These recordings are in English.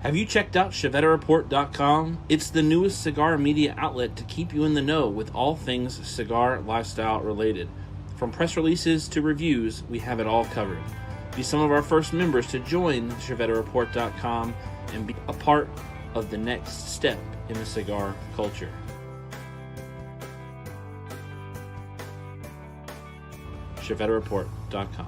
Have you checked out ChevetteReport.com? It's the newest cigar media outlet to keep you in the know with all things cigar lifestyle related. From press releases to reviews, we have it all covered. Be some of our first members to join ChevetteReport.com and be a part of the next step in the cigar culture. ChevetteReport.com.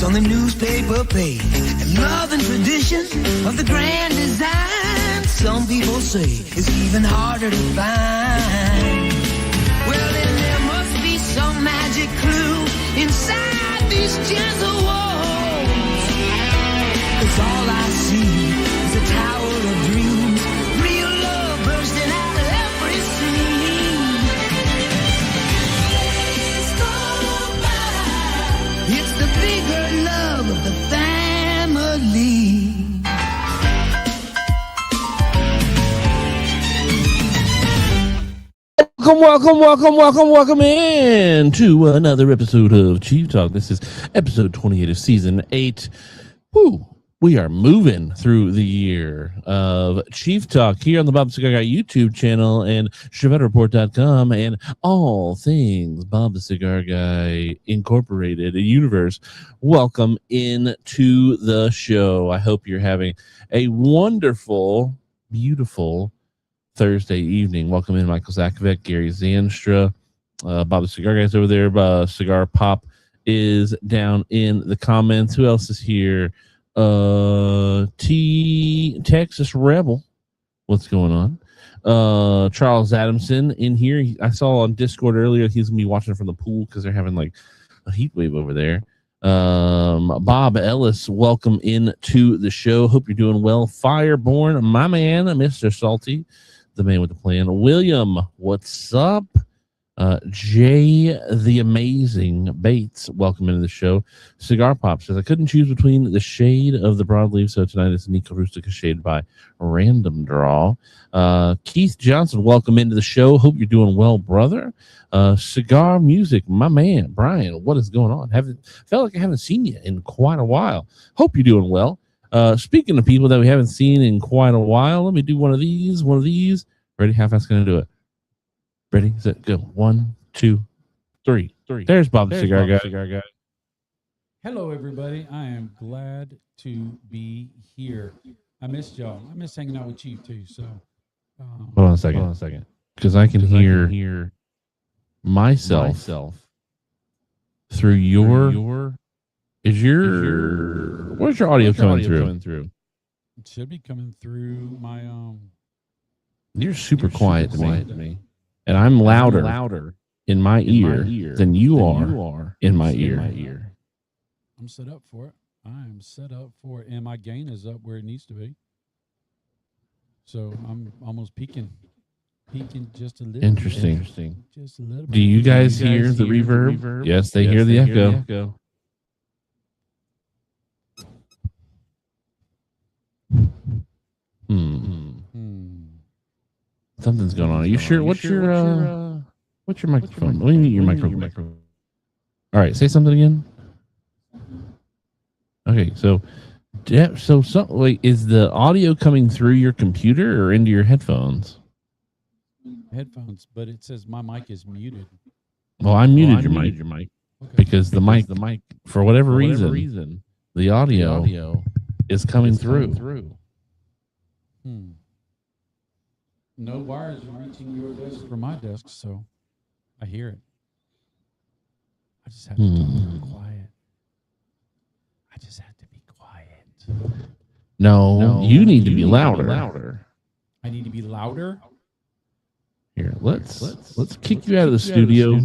On the newspaper page, and love and tradition of the grand design, some people say it's even harder to find. Well, then there must be some magic clue inside these gentle walls, 'cause all I see is a tower of dreams, real love bursting out of every seam. It's the bigger love of the family. Welcome in to another episode of Chief Talk. This is episode 28 of season 8. Woo! We are moving through the year of Chief Talk here on the Bob the Cigar Guy YouTube channel and ChevetteReport.com and all things Bob the Cigar Guy Incorporated universe. Welcome into the show. I hope you're having a wonderful, beautiful Thursday evening. Welcome in Michael Zakovic, Gary Zanstra, Bob the Cigar Guy's over there. Cigar Pop is down in the comments. Who else is here? Texas Rebel, what's going on? Charles Adamson in here. I saw on Discord earlier he's gonna be watching from the pool because they're having like a heat wave over there. Bob Ellis, welcome in to the show. Hope you're doing well. Fireborn, my man, Mr. Salty, the man with the plan. William, what's up? Jay the Amazing Bates, welcome into the show. Cigar Pop says, I couldn't choose between the shade of the broadleaf, so tonight it's Nico Rustica shade by Random Draw. Keith Johnson, welcome into the show. Hope you're doing well, brother. Cigar Music, my man. Brian, what is going on? Felt like I haven't seen you in quite a while. Hope you're doing well. Speaking of people that we haven't seen in quite a while, let me do one of these. Ready? How fast can I do it? Ready, set, go. 1, 2, 3. There's Bob the Cigar Guy. Hello, everybody. I am glad to be here. I missed y'all. I miss hanging out with Chief, too. So, hold on a second. Because I can hear myself through your... Where's your audio coming through? It should be coming through my... You're super quiet to me. And I'm louder in my ear than you are in my ear. I'm set up for it. I am set up for it. And my gain is up where it needs to be. So I'm almost peaking just a little. Interesting. Just a little bit. Do you guys hear the reverb? Yes, they hear the echo. Something's going on. Are you sure? What's What's your microphone? Let me mute your microphone. All right, say something again. Okay, so wait, is the audio coming through your computer or into your headphones? Headphones, but it says my mic is muted. Well, I muted your mic Okay. because the mic, for whatever reason, the audio is coming through. No wires are reaching your desk from my desk, so I hear it. I just have to be quiet. I just have to be quiet. No, you need to be louder. I need to be louder. Here, let's kick you out of the studio,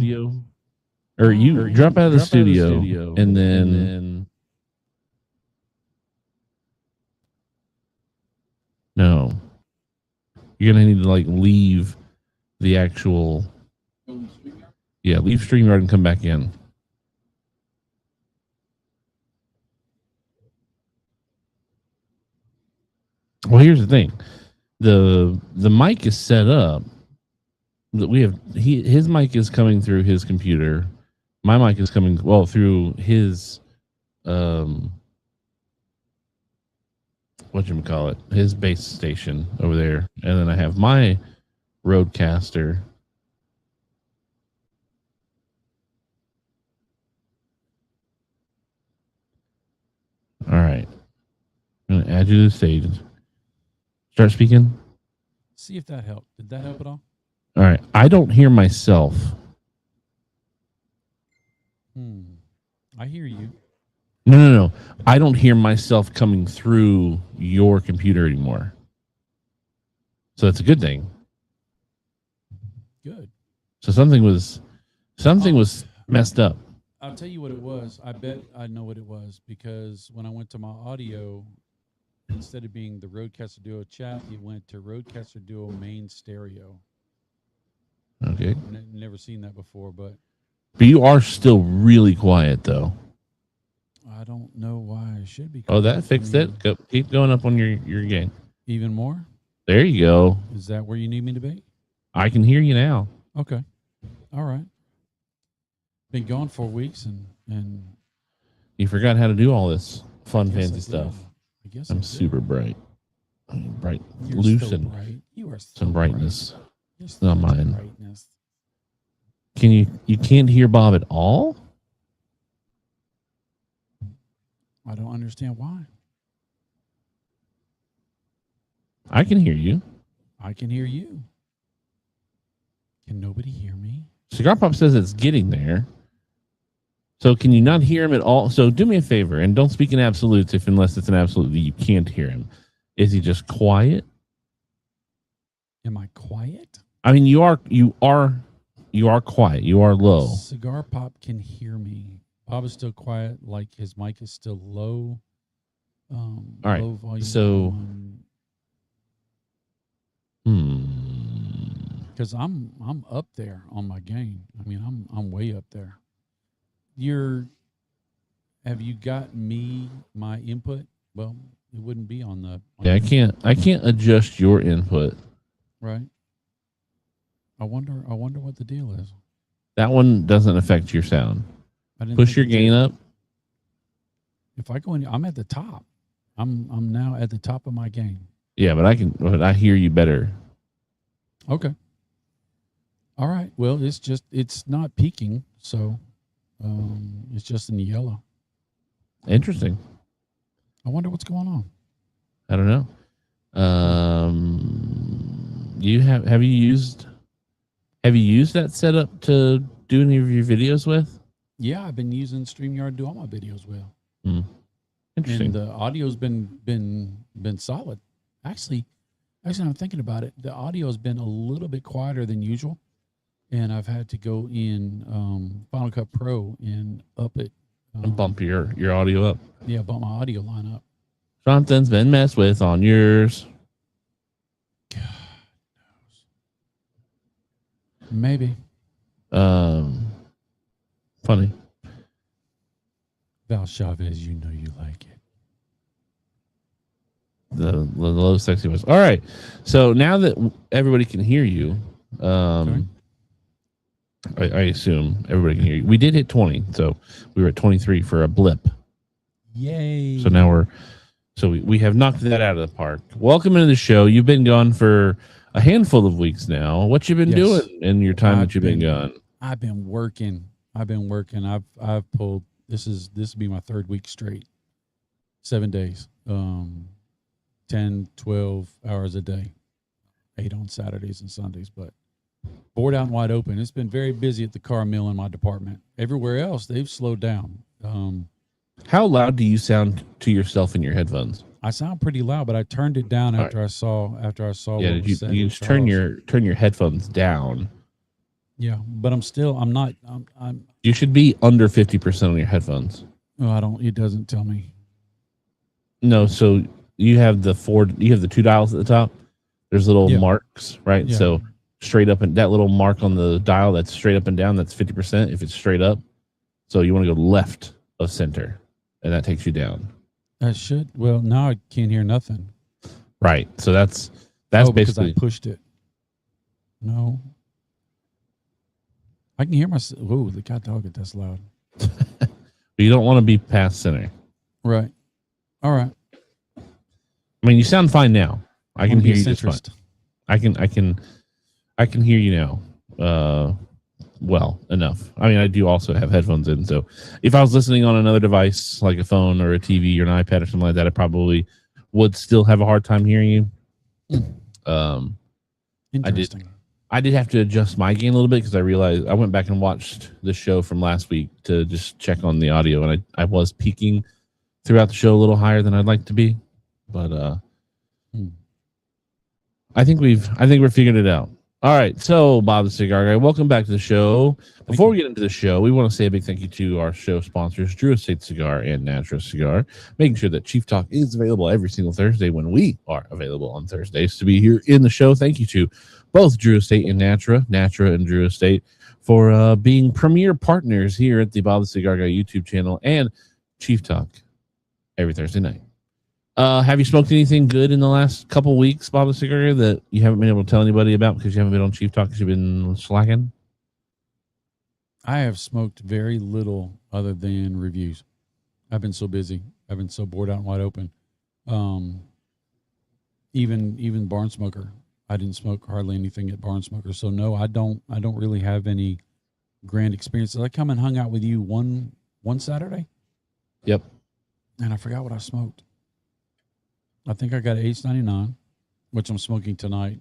or you drop out of the studio, and then no, you're gonna need to like leave the actual, leave StreamYard and come back in. Well, here's the thing: the mic is set up. We have his mic is coming through his computer. My mic is coming through his whatchamacallit, his base station over there. And then I have my Rodecaster. All right. I'm gonna add you to the stage. Start speaking. See if that helped. Did that help at all? All right. I don't hear myself. I hear you. No. I don't hear myself coming through your computer anymore. So that's a good thing. Good. So something was messed up. I'll tell you what it was. I bet I know what it was, because when I went to my audio, instead of being the Rodecaster Duo chat, it went to Rodecaster Duo main stereo. Okay. Never seen that before, but you are still really quiet, though. I don't know why I should be. Oh, that fixed it. Keep going up on your gain. Even more? There you go. Is that where you need me to be? I can hear you now. Okay. All right. Been gone 4 weeks and you forgot how to do all this fun, fancy stuff. I guess I'm super bright. Bright. You're Loosen bright. You are some brightness. Bright. It's not mine. Brightness. Can you can't hear Bob at all? I don't understand why. I can hear you. I can hear you. Can nobody hear me? Cigar Pop says it's getting there. So can you not hear him at all? So do me a favor and don't speak in absolutes unless it's an absolute that you can't hear him. Is he just quiet? Am I quiet? I mean, you are quiet. You are low. Cigar Pop can hear me. Bob is still quiet, like his mic is still low. All right. Low volume. So, because I'm up there on my gain. I mean, I'm way up there. Have you got my input? Well, it wouldn't be on the. I can't adjust your input. Right. I wonder what the deal is. That one doesn't affect your sound. Push your gain up. If I go in, I'm at the top. I'm now at the top of my gain. Yeah, but I hear you better. Okay. All right. Well, it's not peaking, so it's just in the yellow. Interesting. I wonder what's going on. I don't know. Have you used that setup to do any of your videos with? Yeah, I've been using StreamYard to do all my videos with. Interesting. And the audio's been solid. Actually, I'm thinking about it. The audio's been a little bit quieter than usual, and I've had to go in Final Cut Pro and up it. Bump your audio up. Yeah, bump my audio line up. Something's been messed with on yours. God knows. Maybe. Funny. Val Chavez, you know you like it. The low sexy voice. All right. So now that everybody can hear you, I assume everybody can hear you. We did hit 20, so we were at 23 for a blip. Yay. So now we have knocked that out of the park. Welcome into the show. You've been gone for a handful of weeks now. What you been doing in your time that you've been gone? I've been working. I've pulled, this will be my third week straight. 7 days. 10, 12 hours a day. 8 on Saturdays and Sundays, but bored out and wide open. It's been very busy at the car mill in my department. Everywhere else, they've slowed down. How loud do you sound to yourself in your headphones? I sound pretty loud, but I turned it down after I saw. Yeah, you just turn your headphones down. Yeah, but I'm not. You should be under 50% on your headphones. Oh, I don't. It doesn't tell me. No, so you have the two dials at the top. There's little marks, right? Yeah. So straight up, and that little mark on the dial that's straight up and down, that's 50% if it's straight up. So you want to go left of center, and that takes you down. That should. Well, now I can't hear nothing. Right. So that's because basically. I pushed it. No. I can hear myself. Whoa, the cat dog, that's loud. But you don't want to be past center. Right. All right. I mean, you sound fine now. I can hear you just fine. I can hear you now. Well enough. I mean, I do also have headphones in, so if I was listening on another device like a phone or a TV or an iPad or something like that, I probably would still have a hard time hearing you. Interesting. I did have to adjust my gain a little bit because I realized I went back and watched the show from last week to just check on the audio, and I was peaking throughout the show a little higher than I'd like to be, but I think we're figuring it out. All right, so Bob the Cigar Guy, welcome back to the show. Before we get into the show, we want to say a big thank you to our show sponsors, Drew Estate Cigar and Natura Cigar, making sure that Chief Talk is available every single Thursday when we are available on Thursdays to be here in the show. Thank you to both Drew Estate and Natura and Drew Estate for being premier partners here at the Bob the Cigar Guy YouTube channel and Chief Talk every Thursday night. Have you smoked anything good in the last couple weeks, Bob the Cigar, that you haven't been able to tell anybody about because you haven't been on Chief Talk because you've been slacking? I have smoked very little other than reviews. I've been so busy. I've been so bored out and wide open. Even Barn Smoker. I didn't smoke hardly anything at Barn Smoker. So no, I don't really have any grand experiences. I come and hung out with you one Saturday. Yep. And I forgot what I smoked. I think I got Ace 99, which I'm smoking tonight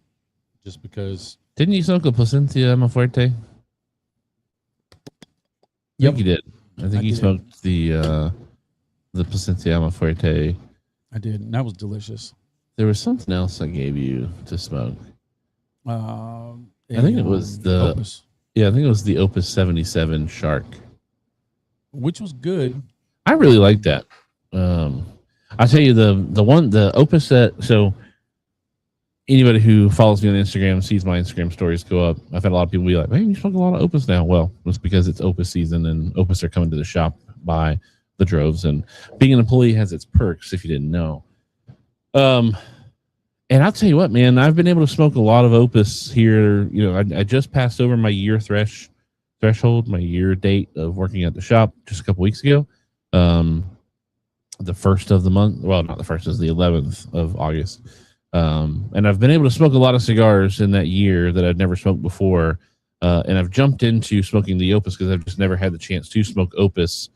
just because. Didn't you smoke a Placencia Amafuerte? Yep. I think you did. I think you smoked the Placencia Amafuerte. I did, and that was delicious. There was something else I gave you to smoke. I think it was the Opus. Yeah, I think it was the Opus 77 Shark, which was good. I really liked that. I'll tell you the Opus that, so anybody who follows me on Instagram sees my Instagram stories go up. I've had a lot of people be like, "Man, you smoke a lot of Opus now." Well, it's because it's Opus season and Opus are coming to the shop by the droves, and being an employee has its perks if you didn't know. And I'll tell you what, man, I've been able to smoke a lot of Opus here. You know, I just passed over my year threshold, my year date of working at the shop just a couple weeks ago. The first of the month, well, not the first, is the 11th of August. And I've been able to smoke a lot of cigars in that year that I've never smoked before. And I've jumped into smoking the Opus because I've just never had the chance to smoke Opus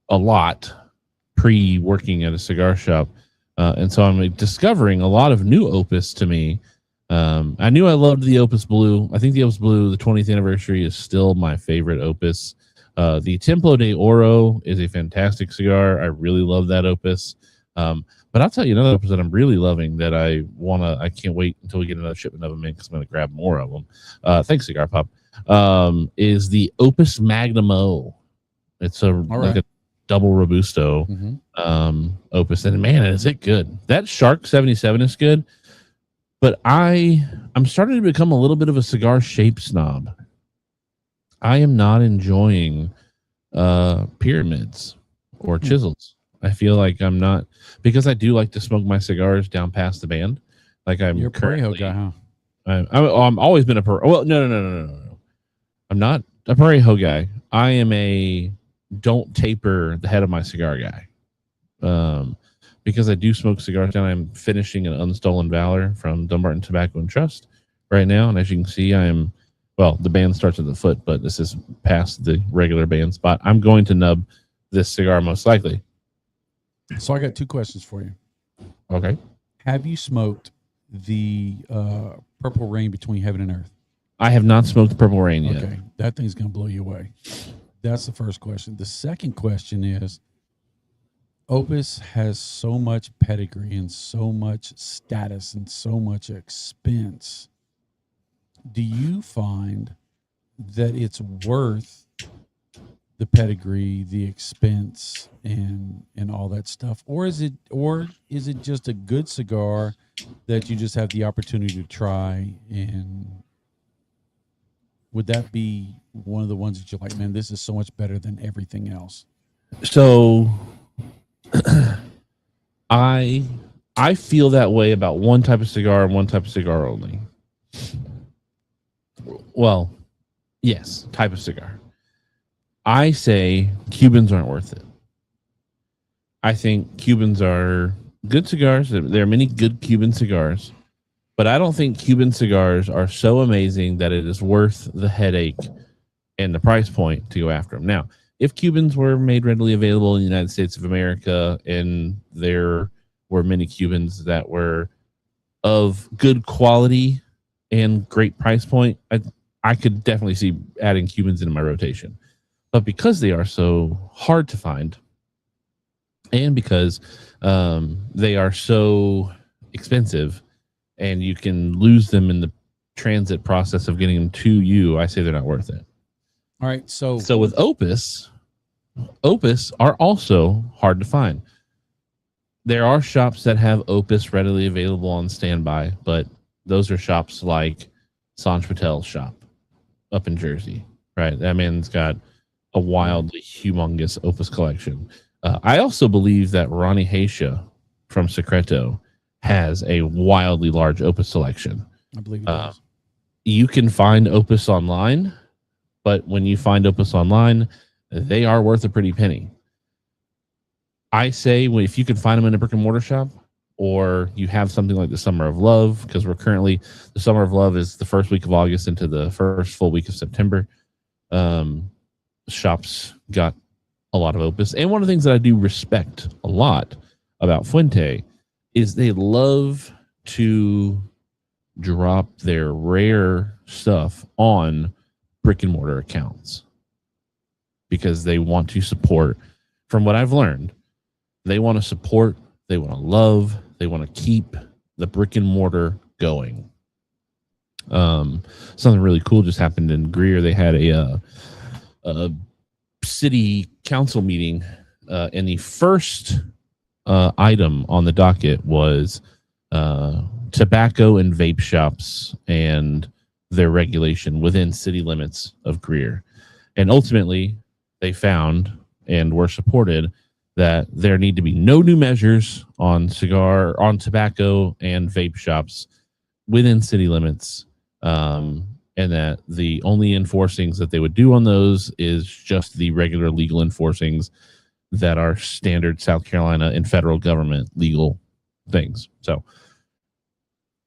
a lot pre-working at a cigar shop. And so I'm discovering a lot of new Opus to me. I knew I loved the Opus Blue. I think the Opus Blue, the 20th anniversary, is still my favorite Opus. The Templo de Oro is a fantastic cigar. I really love that Opus. But I'll tell you another Opus that I'm really loving that I can't wait until we get another shipment of them in because I'm going to grab more of them. Thanks, Cigar Pop. Is the Opus Magnum O. It's like a double Robusto Opus. And man, is it good. That Shark 77 is good. But I'm starting to become a little bit of a cigar shape snob. I am not enjoying pyramids or chisels. I feel like I'm not, because I do like to smoke my cigars down past the band. Like you're a Parejo guy, huh? I'm always been a Parejo. Well, no. I'm I'm not a Parejo guy. I am a don't taper the head of my cigar guy. Because I do smoke cigars now. I'm finishing an Unstolen Valor from Dumbarton Tobacco and Trust right now. And as you can see, the band starts at the foot, but this is past the regular band spot. I'm going to nub this cigar most likely. So I got 2 questions for you. Okay. Have you smoked the Purple Rain Between Heaven and Earth? I have not smoked the Purple Rain yet. Okay. That thing's going to blow you away. That's the first question. The second question is, Opus has so much pedigree and so much status and so much expense. Do you find that it's worth the pedigree, the expense, and all that stuff, or is it just a good cigar that you just have the opportunity to try? And would that be one of the ones that you're like, man, this is so much better than everything else? So I feel that way about one type of cigar and one type of cigar only. Well, yes, type of cigar. I say Cubans aren't worth it. I think Cubans are good cigars. There are many good Cuban cigars, but I don't think Cuban cigars are so amazing that it is worth the headache and the price point to go after them. Now, if Cubans were made readily available in the United States of America and there were many Cubans that were of good quality and great price point, I could definitely see adding Cubans into my rotation. But because they are so hard to find and because they are so expensive and you can lose them in the transit process of getting them to you, I say they're not worth it. All right. So with Opus are also hard to find. There are shops that have Opus readily available on standby, but those are shops like Sanj Patel's shop up in Jersey, right? That man's got a wildly humongous Opus collection. I also believe that Ronnie Haisha from Secreto has a wildly large Opus selection. I believe it does. You can find Opus online, but when you find Opus online, they are worth a pretty penny. I say if you can find them in a brick and mortar shop, or you have something like the Summer of Love, because the Summer of Love is the first week of August into the first full week of September. Shops got a lot of Opus. And one of the things that I do respect a lot about Fuente is they love to drop their rare stuff on brick and mortar accounts because they want to support. From what I've learned, they want to support, they want to love, they want to keep the brick and mortar going. Something really cool just happened in Greer. They had a city council meeting, and the first item on the docket was tobacco and vape shops and their regulation within city limits of Greer. And ultimately, they found and were supported that there need to be no new measures on tobacco and vape shops within city limits, and that the only enforcings that they would do on those is just the regular legal enforcings that are standard South Carolina and federal government legal things. So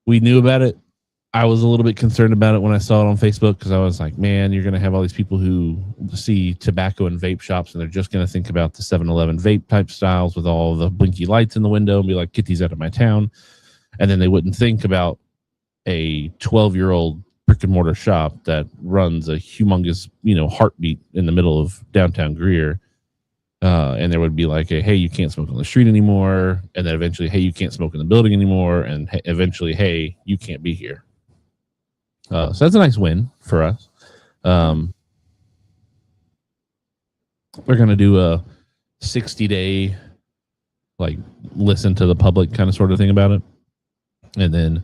we knew about it. I was a little bit concerned about it when I saw it on Facebook because I was like, man, you're going to have all these people who see tobacco and vape shops and they're just going to think about the 7-Eleven vape type styles with all the blinky lights in the window and be like, get these out of my town. And then they wouldn't think about a 12-year-old brick and mortar shop that runs a humongous, heartbeat in the middle of downtown Greer. And there would be like hey, you can't smoke on the street anymore. And then eventually, hey, you can't smoke in the building anymore. And eventually, hey, you can't be here. So that's a nice win for us. We're going to do a 60-day, listen to the public kind of sort of thing about it. And then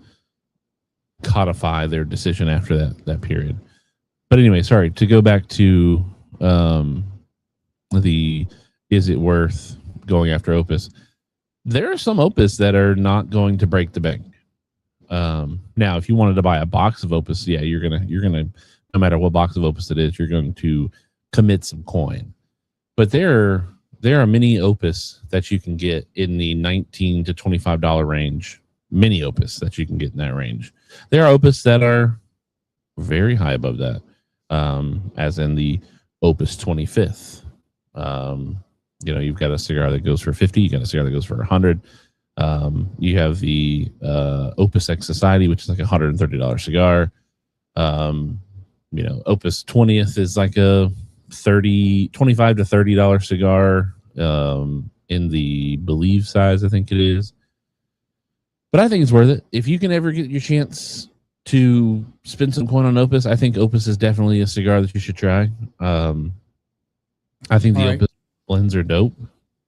codify their decision after that period. But anyway, sorry, to go back to is it worth going after Opus? There are some Opus that are not going to break the bank. Now, if you wanted to buy a box of Opus, yeah, you're gonna no matter what box of Opus it is, you're going to commit some coin. But there are many Opus that you can get in the $19 to $25 range. Mini Opus that you can get in that range. There are Opus that are very high above that, as in the Opus 25th. You've got a cigar that goes for 50. You got a cigar that goes for 100. You have the Opus X Society, which is like a $130 cigar. Opus 20th is like a $25 to $30 cigar in the Believe size, I think it is. But I think it's worth it. If you can ever get your chance to spend some coin on Opus, I think Opus is definitely a cigar that you should try. I think the Opus blends are dope.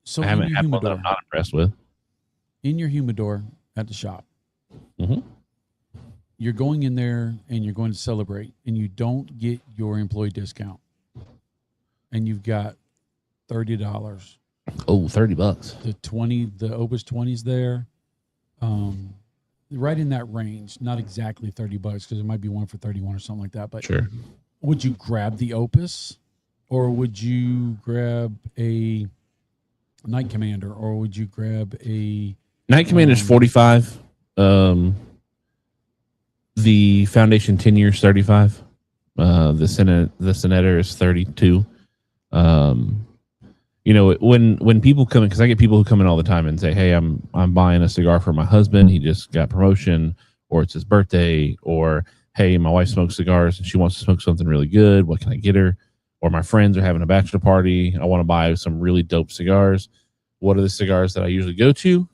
So I haven't had one that I'm not impressed with. In your humidor at the shop, mm-hmm. You're going in there and you're going to celebrate, and you don't get your employee discount, and you've got $30. Oh, $30. The Opus 20s there, right in that range. Not exactly $30 because there might be one for 31 or something like that. But sure. Would you grab the Opus, or would you grab a Night Commander, or would you grab a Night Commander's 45? The Foundation 10 years 35. The Senator is 32. When people come in, because I get people who come in all the time and say, "Hey, I'm buying a cigar for my husband. He just got promotion, or it's his birthday, or hey, my wife smokes cigars and she wants to smoke something really good. What can I get her? Or my friends are having a bachelor party. I want to buy some really dope cigars. What are the cigars that I usually go to?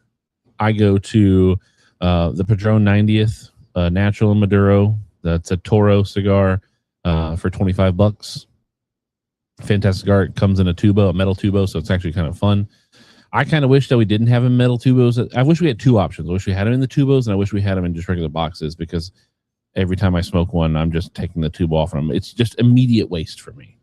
I go to the Padron 90th Natural and Maduro. That's a Toro cigar for $25. Fantastic cigar. It comes in a metal tubo, so it's actually kind of fun. I kind of wish that we didn't have them metal tubos. I wish we had two options. I wish we had them in the tubos, and I wish we had them in just regular boxes, because every time I smoke one, I'm just taking the tube off them. It's just immediate waste for me.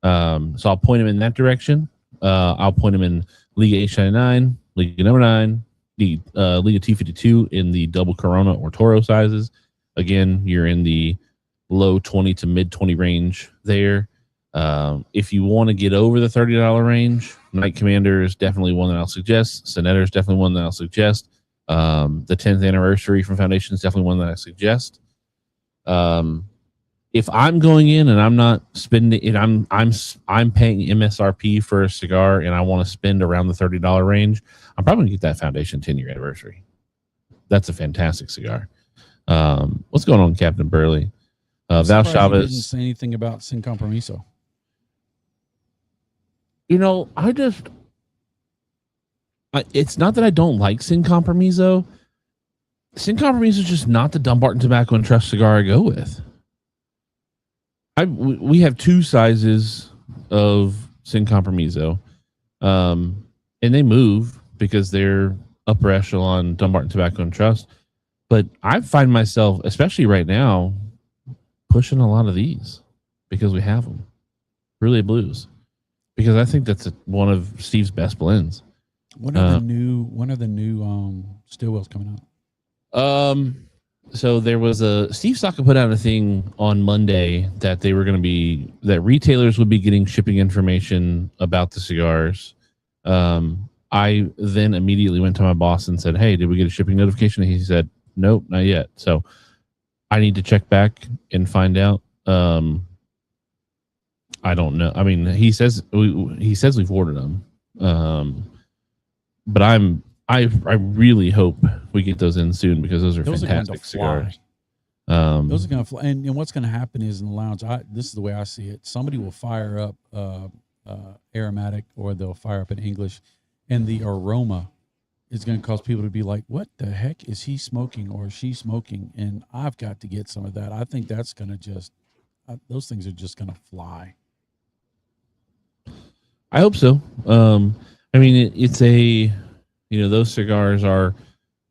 So I'll point them in that direction. I'll point them in Liga H99, Liga number 9, the Liga T52 in the double Corona or Toro sizes. Again, you're in the low 20 to mid 20 range there. If you want to get over the $30 range, Night Commander is definitely one that I'll suggest. Senator is definitely one that I'll suggest. The 10th anniversary from Foundation is definitely one that I suggest. If I'm going in and I'm not spending it, I'm paying MSRP for a cigar and I want to spend around the $30 range, I'm probably gonna get that Foundation 10-year anniversary. That's a fantastic cigar. What's going on, Captain Burley? Val Chavez didn't say anything about Sin Compromiso. It's not that I don't like Sin Compromiso. Sin Compromiso is just not the Dumbarton Tobacco and Trust cigar I go with. We have two sizes of Sin Compromiso, and they move because they're upper echelon Dumbarton Tobacco and Trust. But I find myself, especially right now, pushing a lot of these because we have them. Really Blues, because I think that's one of Steve's best blends. When are the new Stillwells coming out? So there was Steve Saka put out a thing on Monday that they were going to be, that retailers would be getting shipping information about the cigars. I then immediately went to my boss and said, "Hey, did we get a shipping notification?" And he said, "Nope, not yet." So I need to check back and find out. I don't know. I mean, he says we've ordered them. But I really hope we get those in soon, because those are fantastic cigars. Those are going to fly. And what's going to happen is, in the lounge, this is the way I see it. Somebody will fire up aromatic, or they'll fire up in English, and the aroma is going to cause people to be like, "What the heck is he smoking or she smoking?" And I've got to get some of that. I think that's going to those things are just going to fly. I hope so. I mean, it's those cigars are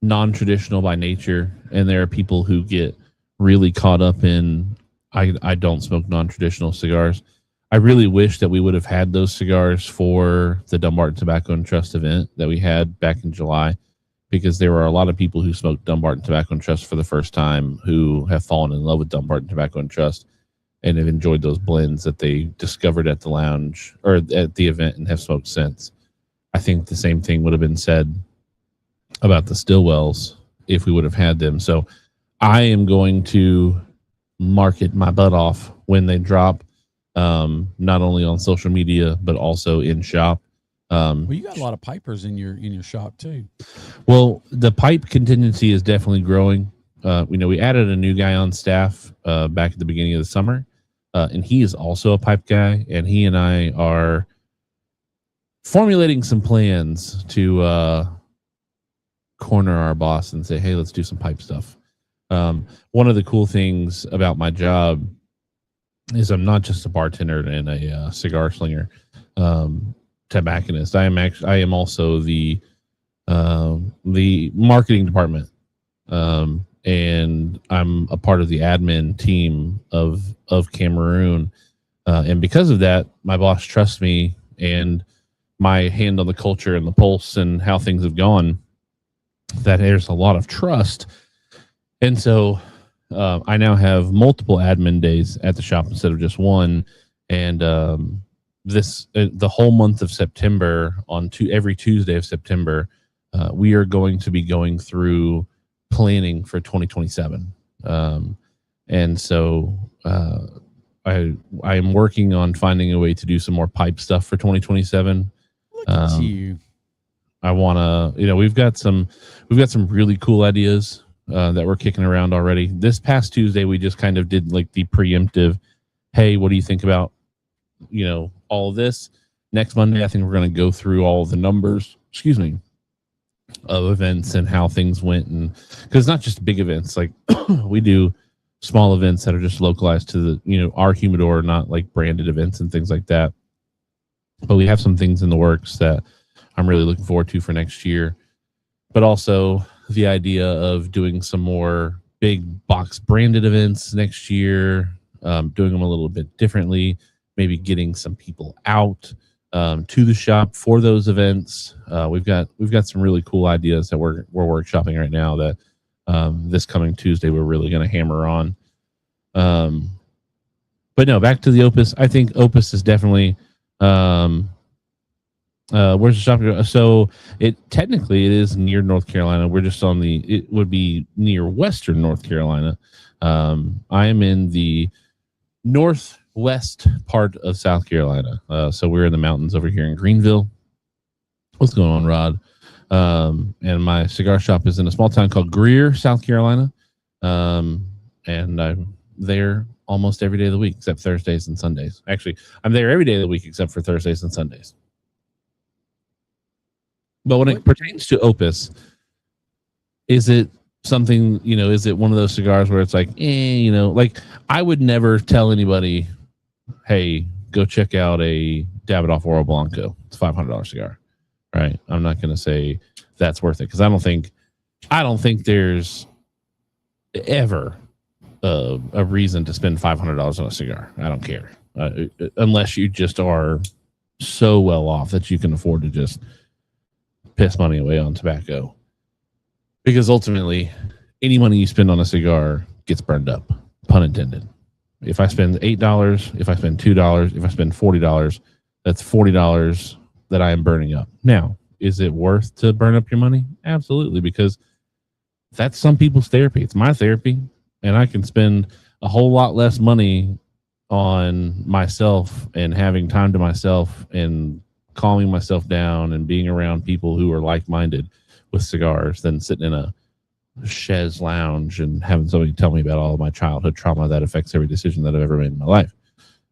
non-traditional by nature, and there are people who get really caught up in, I don't smoke non-traditional cigars. I really wish that we would have had those cigars for the Dumbarton Tobacco and Trust event that we had back in July, because there were a lot of people who smoked Dumbarton Tobacco and Trust for the first time who have fallen in love with Dumbarton Tobacco and Trust. and have enjoyed those blends that they discovered at the lounge or at the event and have smoked since. I think the same thing would have been said about the Stillwells if we would have had them. So I am going to market my butt off when they drop, not only on social media, but also in shop. Well, you got a lot of pipers in your shop too. Well, the pipe contingency is definitely growing. We added a new guy on staff back at the beginning of the summer, and he is also a pipe guy, and he and I are formulating some plans to corner our boss and say, hey, let's do some pipe stuff. One of the cool things about my job is I'm not just a bartender and a cigar slinger, tobacconist. I am also the marketing department, and I'm a part of the admin team of Cameroon, and because of that, my boss trusts me and my hand on the culture and the pulse and how things have gone. That there's a lot of trust, and so I now have multiple admin days at the shop instead of just one, and the whole month of September every Tuesday of September, we are going to be going through planning for 2027. And so I am working on finding a way to do some more pipe stuff for 2027. Look at you. I want to, we've got some really cool ideas that we're kicking around already. This past Tuesday, we just kind of did like the preemptive, hey, what do you think about, all of this? Next Monday, I think we're going to go through all of the numbers, of events and how things went. And because it's not just big events, like we do small events that are just localized to our humidor, not like branded events and things like that. But we have some things in the works that I'm really looking forward to for next year. But also the idea of doing some more big box branded events next year, doing them a little bit differently, maybe getting some people out to the shop for those events. We've got some really cool ideas that we're workshopping right now that this coming Tuesday we're really going to hammer on. But no, back to the Opus. I think Opus is definitely where's the shop? So it is near North Carolina. We're just it would be near Western North Carolina. I am in the northwest part of South Carolina. So we're in the mountains over here in Greenville. What's going on, Rod? And my cigar shop is in a small town called Greer, South Carolina. And I'm there almost every day of the week except Thursdays and Sundays. Actually, I'm there every day of the week except for Thursdays and Sundays. But when it pertains to Opus, is it something, is it one of those cigars where it's like, like I would never tell anybody, hey, go check out a Davidoff Oro Blanco. It's a $500 cigar, right? I'm not going to say that's worth it because I don't think there's ever a reason to spend $500 on a cigar. I don't care unless you just are so well off that you can afford to just piss money away on tobacco, because ultimately any money you spend on a cigar gets burned up, pun intended. If I spend $8, if I spend $2, if I spend $40, that's $40 that I am burning up. Now, is it worth to burn up your money? Absolutely, because that's some people's therapy. It's my therapy, and I can spend a whole lot less money on myself and having time to myself and calming myself down and being around people who are like-minded with cigars than sitting in a chaise lounge and having somebody tell me about all of my childhood trauma that affects every decision that I've ever made in my life.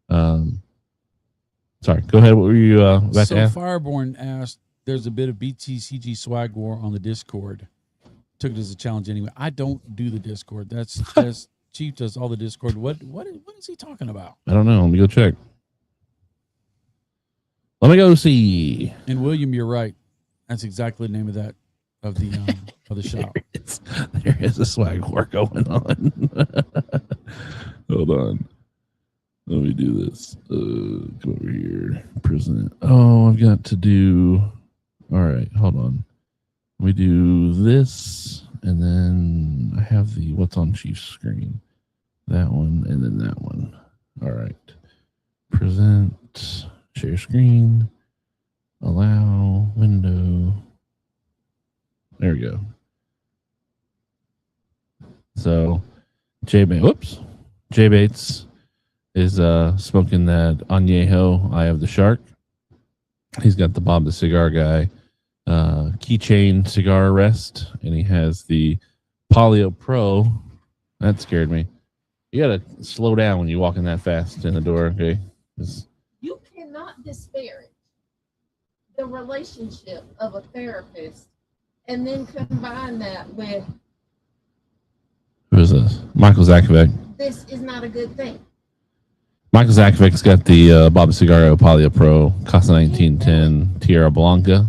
Sorry, go ahead. What were you about to ask? Fireborn asked, there's a bit of BTCG swag war on the Discord. Took it as a challenge anyway. I don't do the Discord. That's Chief does all the Discord. What is he talking about? I don't know. Let me go check. Let me go see. And William, you're right. That's exactly the name of that of the shop. There is a swag war going on. Hold on. Let me do this. Come over here. Present. Oh, I've got to do. All right. Hold on. We do this, and then I have the what's on Chief's screen. That one, and then that one. All right. Present. Share screen. Allow. Window. There we go. So, J Bates is smoking that Añejo Eye of the Shark. He's got the Bob the Cigar Guy keychain cigar rest, and he has the Palio Pro. That scared me. You gotta slow down when you walk in that fast in the door, okay? You cannot disparage the relationship of a therapist and then combine that with Who is this? Michael Zakovic. this is not a good thing. Michael Zakovic's got the Bob Cigarro Palio Pro Casa 1910 Tierra Blanca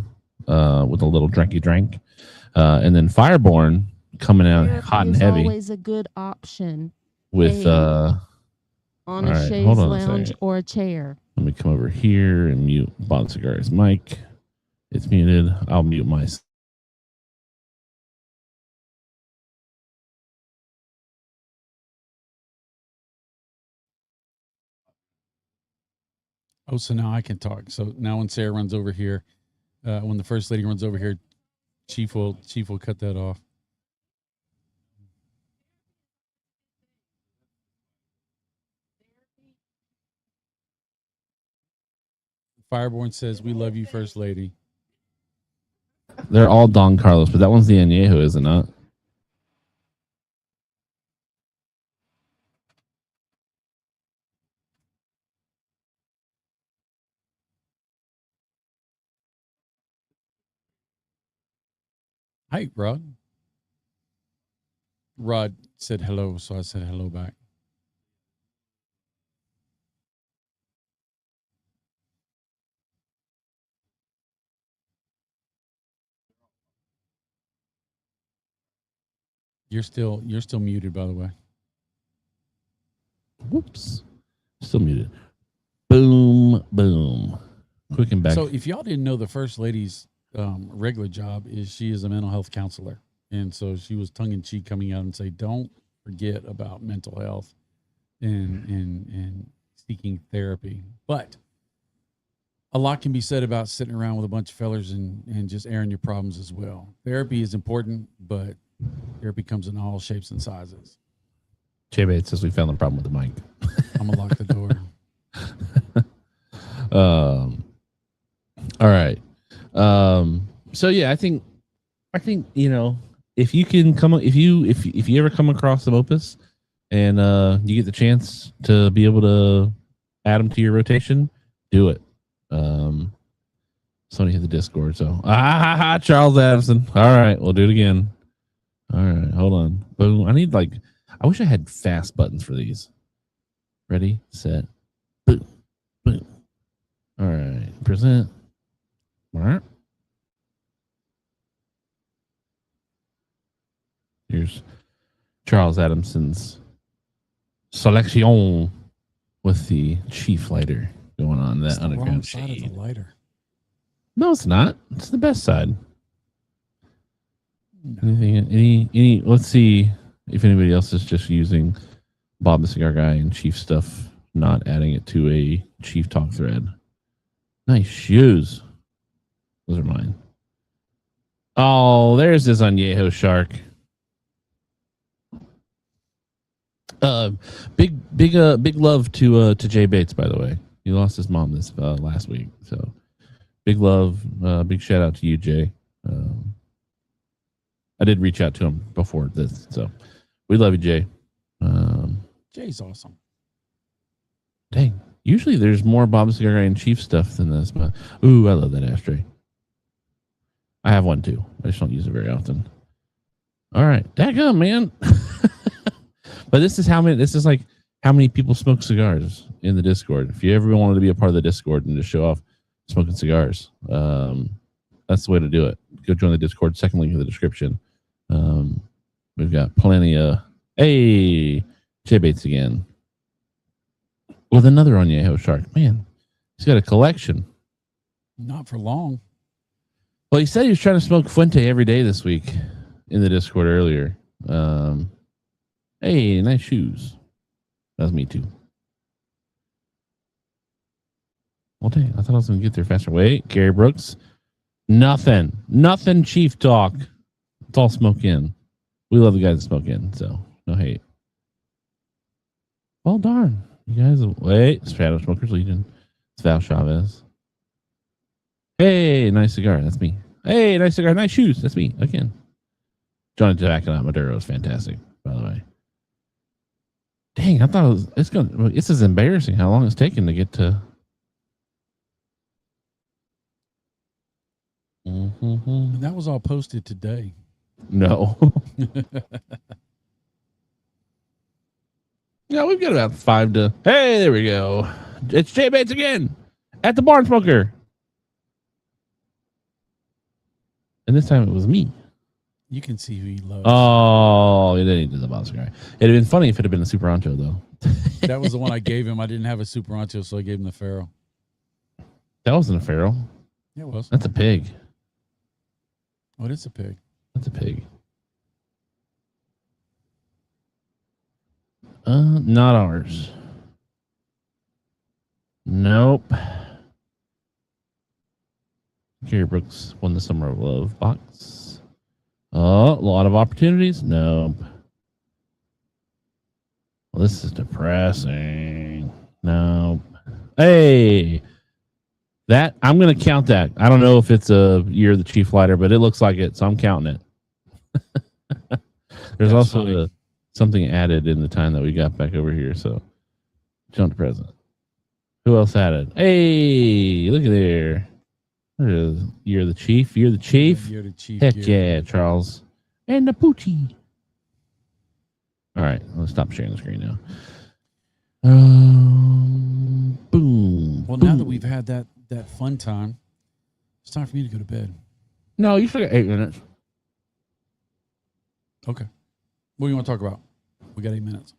with a little drinky drink. And then Fireborn coming out Therapy hot and is heavy always a good option with on all a right, chaise hold on a lounge second. or a chair. Let me come over here and mute Bob Cigar's mic. It's muted. I'll mute my. Oh, so now I can talk. So now when Sarah runs over here, when the first lady runs over here, Chief will cut that off. Fireborn says, "We love you, First Lady." They're all Don Carlos, but that one's the Añejo, is it not? Hi, Rod. Rod said hello, so I said hello back. You're still muted, by the way. Whoops. Still muted. Boom, boom. Quick and back. So if y'all didn't know, the First Lady's regular job is she is a mental health counselor. And so she was tongue in cheek coming out and say, don't forget about mental health and seeking therapy. But a lot can be said about sitting around with a bunch of fellers and just airing your problems as well. Therapy is important, but therapy comes in all shapes and sizes. J Bates says we found the problem with the mic. I'm gonna lock the door. All right. So yeah, I think you know, if you can come, if you ever come across some Opus and you get the chance to be able to add them to your rotation, do it. Somebody hit the Discord, so Charles Addison. All right, we'll do it again. All right, hold on. Boom. I wish I had fast buttons for these. Ready, set, boom, boom. All right, present. All right. Here's Charles Adamson's selection with the chief lighter going on that It's the wrong underground side of shade. the lighter. No, it's not. It's the best side. No. Anything? Any? Let's see if anybody else is just using Bob the Cigar Guy and Chief stuff, not adding it to a Chief Talk thread. Nice shoes. Those are mine. Oh, there's this Añejo Shark. Big love to Jay Bates, by the way. He lost his mom this last week, so big love, big shout out to you, Jay. I did reach out to him before this, so we love you, Jay. Jay's awesome. Dang, usually there's more Bob the Cigar Guy and Chief stuff than this, but ooh, I love that ashtray. I have one too. I just don't use it very often. All right, daggum, man. But this is how many people smoke cigars in the Discord. If you ever wanted to be a part of the Discord and to show off smoking cigars, that's the way to do it. Go join the Discord. Second link in the description. We've got plenty of Jay Bates again with another Añejo Shark. Man, he's got a collection. Not for long. Well, he said he was trying to smoke Fuente every day this week in the Discord earlier. Hey, nice shoes. That's me too. Well, dang, I thought I was going to get there faster. Wait, Gary Brooks. Nothing chief talk. It's all smoke in. We love the guys that smoke in, so no hate. Well, darn. You guys, wait. Shadow Smokers Legion. It's Val Chavez. Hey, nice cigar. That's me. Hey, nice cigar. Nice shoes. That's me again. Johnny Tobacco Maduro is fantastic, by the way. Dang, I thought this is embarrassing how long it's taken to get to. And that was all posted today. No. Yeah, we've got about 5 to. Hey, there we go. It's Jay Bates again at the Barn Smoker. And this time it was me. You can see who he loves. Oh, he didn't do the boss guy. It'd have been funny if it had been a Super Ancho, though. That was the one I gave him. I didn't have a Super Ancho, so I gave him the Faro. That wasn't a feral. Yeah, it was. That's a pig. Oh, it is a pig. That's a pig. Not ours. Nope. Gary Brooks won the Summer of Love box. Oh, a lot of opportunities. Nope. Well, this is depressing. Nope. Hey, that I'm going to count that. I don't know if it's a Year of the Chief Lighter, but it looks like it, so I'm counting it. There's That's also funny. something added in the time that we got back over here, so jump to present. Who else added? Hey, look at there. There it is. You're the chief. You're the chief. You're the chief. Heck yeah, Charles. And the poochie. All right, let's stop sharing the screen now. Boom. Well, boom. now that we've had that fun time, it's time for me to go to bed. No, you still got 8 minutes. Okay. What do you want to talk about? We got 8 minutes.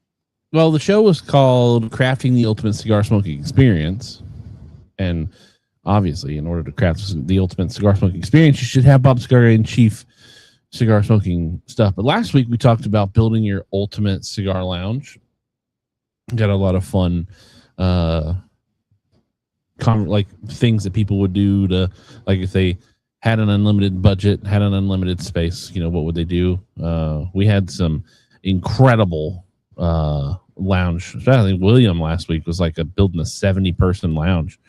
Well, the show was called Crafting the Ultimate Cigar Smoking Experience. And obviously, in order to craft the ultimate cigar smoking experience, you should have Bob Cigar and Chief cigar smoking stuff. But last week, we talked about building your ultimate cigar lounge. Got a lot of fun like things that people would do to, like if they had an unlimited budget, had an unlimited space, what would they do? We had some incredible lounge. I think William last week was like building a 70-person lounge.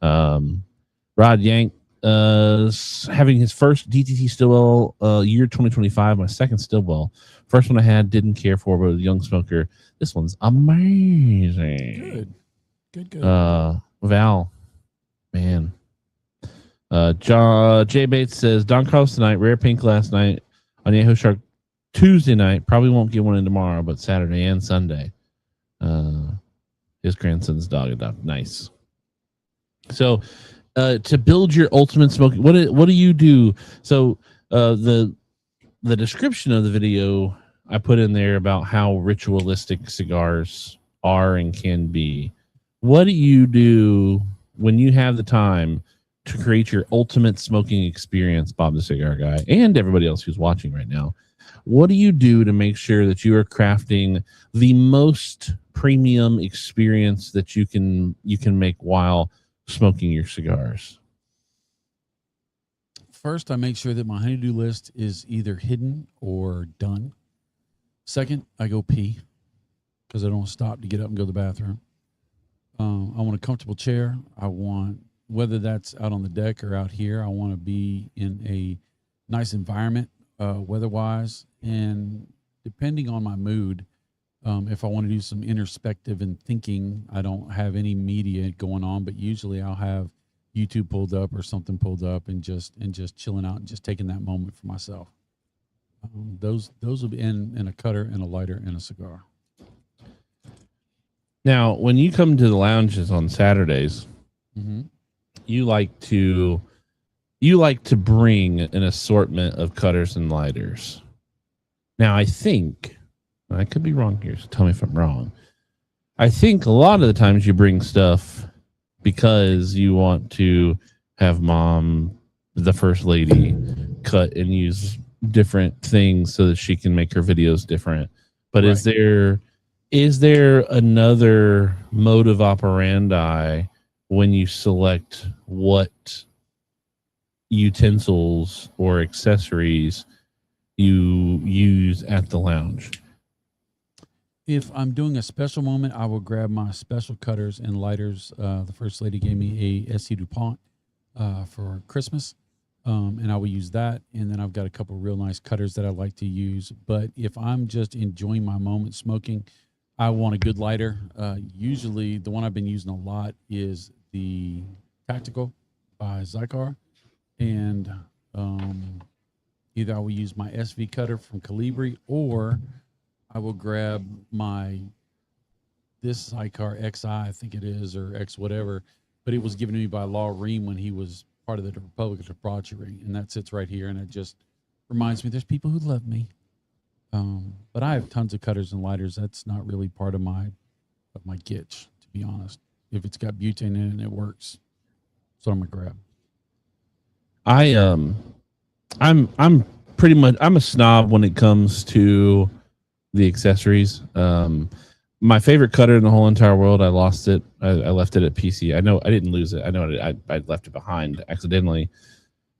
Rod Yank having his first DTT Stillwell year 2025, my second Stillwell. First one I had, didn't care for, but a young smoker. This one's amazing. Good. Val, man. Jay Bates says, Don Carlos tonight, Rare Pink last night, Añejo Shark Tuesday night. Probably won't get one in tomorrow, but Saturday and Sunday. His grandson's dog adopted. Nice. So, to build your ultimate smoking, what do you do? So, the description of the video I put in there about how ritualistic cigars are and can be. What do you do when you have the time to create your ultimate smoking experience, Bob the Cigar Guy, and everybody else who's watching right now? What do you do to make sure that you are crafting the most premium experience that you can make while smoking your cigars? First, I make sure that my honeydew list is either hidden or done. Second, I go pee because I don't stop to get up and go to the bathroom. I want a comfortable chair. I want, whether that's out on the deck or out here, I want to be in a nice environment, weather-wise. And depending on my mood, if I want to do some introspective and thinking, I don't have any media going on, but usually I'll have YouTube pulled up or something pulled up and just chilling out and just taking that moment for myself. Those will be in a cutter and a lighter and a cigar. Now, when you come to the lounges on Saturdays, you like to bring an assortment of cutters and lighters. Now, I think, I could be wrong here, so tell me if I'm wrong. I think a lot of the times you bring stuff because you want to have Mom, the first lady, cut and use different things so that she can make her videos different. But Right. is there another mode of operandi when you select what utensils or accessories you use at the lounge? If I'm doing a special moment, I will grab my special cutters and lighters. The first lady gave me a SC DuPont for Christmas, and I will use that. And then I've got a couple real nice cutters that I like to use. But if I'm just enjoying my moment smoking, I want a good lighter. Usually, the one I've been using a lot is the Tactical by Cigars, and either I will use my SV cutter from Calibri, or I will grab this Cigar XI, I think it is, or X whatever, but it was given to me by Law Ream when he was part of the Republic of Debauchery, and that sits right here, and it just reminds me there's people who love me. But I have tons of cutters and lighters. That's not really part of my gitch, to be honest. If it's got butane in it and it works, that's what I'm gonna grab. I'm pretty much, I'm a snob when it comes to the accessories. My favorite cutter in the whole entire world, I lost it. I left it at PC. I know I didn't lose it. I know I left it behind accidentally.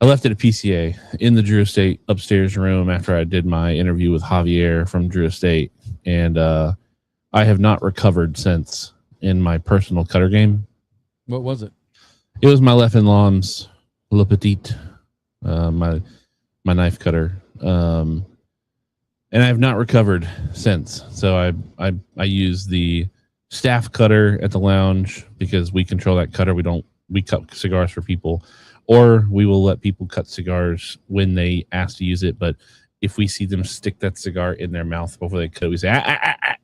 I left it at PCA in the Drew Estate upstairs room after I did my interview with Javier from Drew Estate, and I have not recovered since in my personal cutter game. What was it? It was my Left and Lom's Le Petit, my knife cutter. And I have not recovered since. So I use the staff cutter at the lounge because we control that cutter. We cut cigars for people, or we will let people cut cigars when they ask to use it. But if we see them stick that cigar in their mouth before they cut, we say,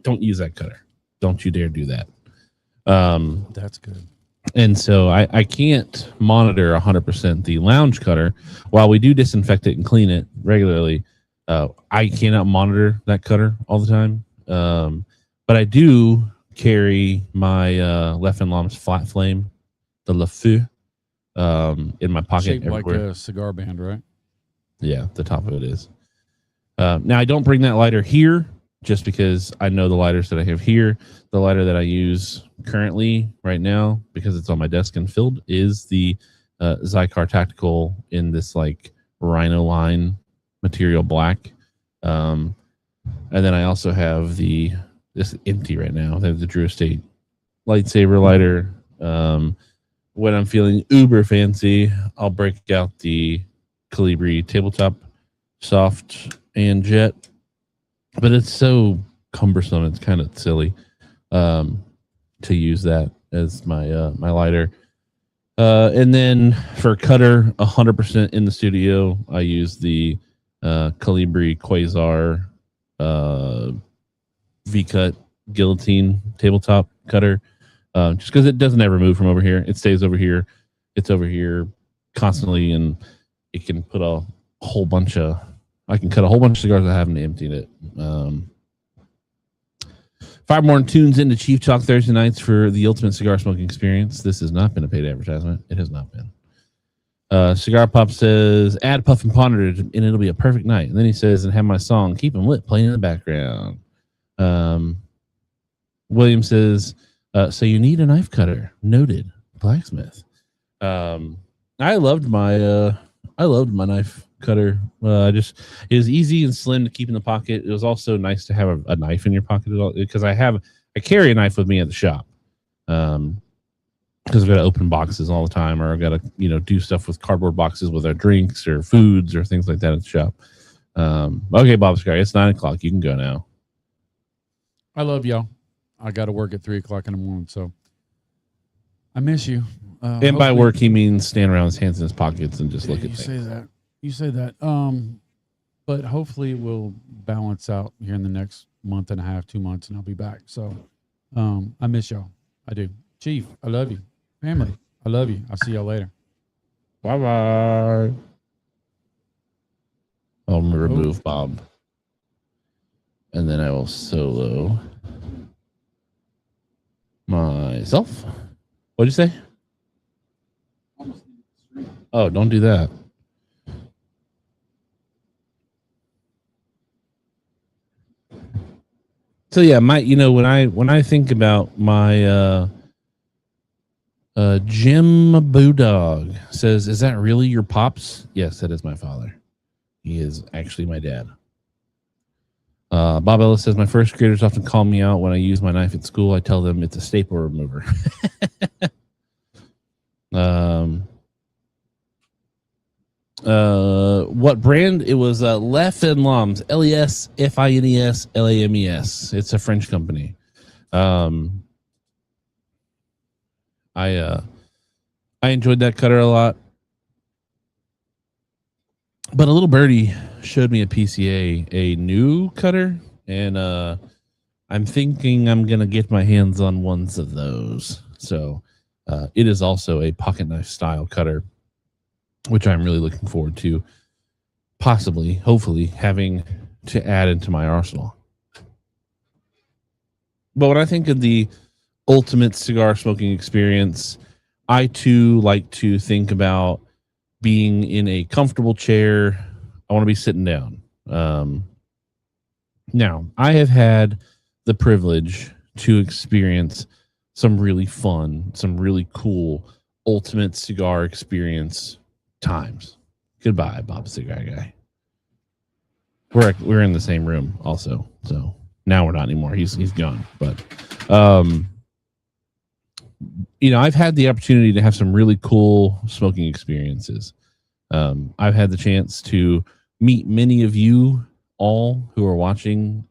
don't use that cutter. Don't you dare do that. That's good. And so I can't monitor 100% the lounge cutter. While we do disinfect it and clean it regularly, I cannot monitor that cutter all the time. But I do carry my Left and Lom's Flat Flame, the Le Feu, in my pocket. Shaped everywhere. like a cigar band, right? Yeah, the top of it is. Now, I don't bring that lighter here just because I know the lighters that I have here. The lighter that I use currently right now, because it's on my desk and filled, is the Zycar Tactical in this like Rhino line material black. And then I also have this empty right now. I have the Drew Estate lightsaber lighter. When I'm feeling uber fancy, I'll break out the Calibri tabletop soft and jet, but it's so cumbersome. It's kind of silly to use that as my my lighter. And then for cutter, 100% in the studio, I use the Calibri Quasar V-cut guillotine tabletop cutter, just because it doesn't ever move from over here. It stays over here. It's over here constantly, and it can put a whole bunch of. I can cut a whole bunch of cigars I haven't emptied it. 5 more tunes into Chief Talk Thursday nights for the ultimate cigar smoking experience. This has not been a paid advertisement. It has not been. Cigar Pop says, add Puff and Ponder and it'll be a perfect night. And then he says, and have my song, Keep 'em Lit, playing in the background. William says, so you need a knife cutter. Noted. Blacksmith. I loved my knife cutter. It was easy and slim to keep in the pocket. It was also nice to have a knife in your pocket because I carry a knife with me at the shop. Because I've got to open boxes all the time, or I've got to, do stuff with cardboard boxes with our drinks or foods or things like that at the shop. Okay, Bob Sky, it's 9:00. You can go now. I love y'all. I got to work at 3:00 in the morning, so I miss you. And by work, he means stand around with his hands in his pockets and just look at things. You say that. But hopefully it will balance out here in the next month and a half, 2 months, and I'll be back. So I miss y'all. I do. Chief, I love you. Family, I love you. I'll see y'all later. Bye-bye. I'll remove Bob. And then I will solo myself. What'd you say? Oh, don't do that. So yeah, when I think about my Jim Boodog says, "Is that really your pops?" Yes, that is my father. He is actually my dad. Bob Ellis says, "My first graders often call me out when I use my knife at school. I tell them it's a staple remover." What brand? It was Lef and Lams, Lesfines Lames. It's a French company. I enjoyed that cutter a lot. But a little birdie showed me a PCA, a new cutter, and I'm thinking I'm gonna get my hands on ones of those. So it is also a pocket knife style cutter, which I'm really looking forward to possibly, hopefully, having to add into my arsenal. But when I think of the ultimate cigar smoking experience, I too like to think about being in a comfortable chair. I want to be sitting down. Now, I have had the privilege to experience some really fun, some really cool ultimate cigar experience times. Goodbye, Bob Cigar Guy. We're in the same room also, so now we're not anymore. He's gone. But I've had the opportunity to have some really cool smoking experiences. I've had the chance to meet many of you all who are watching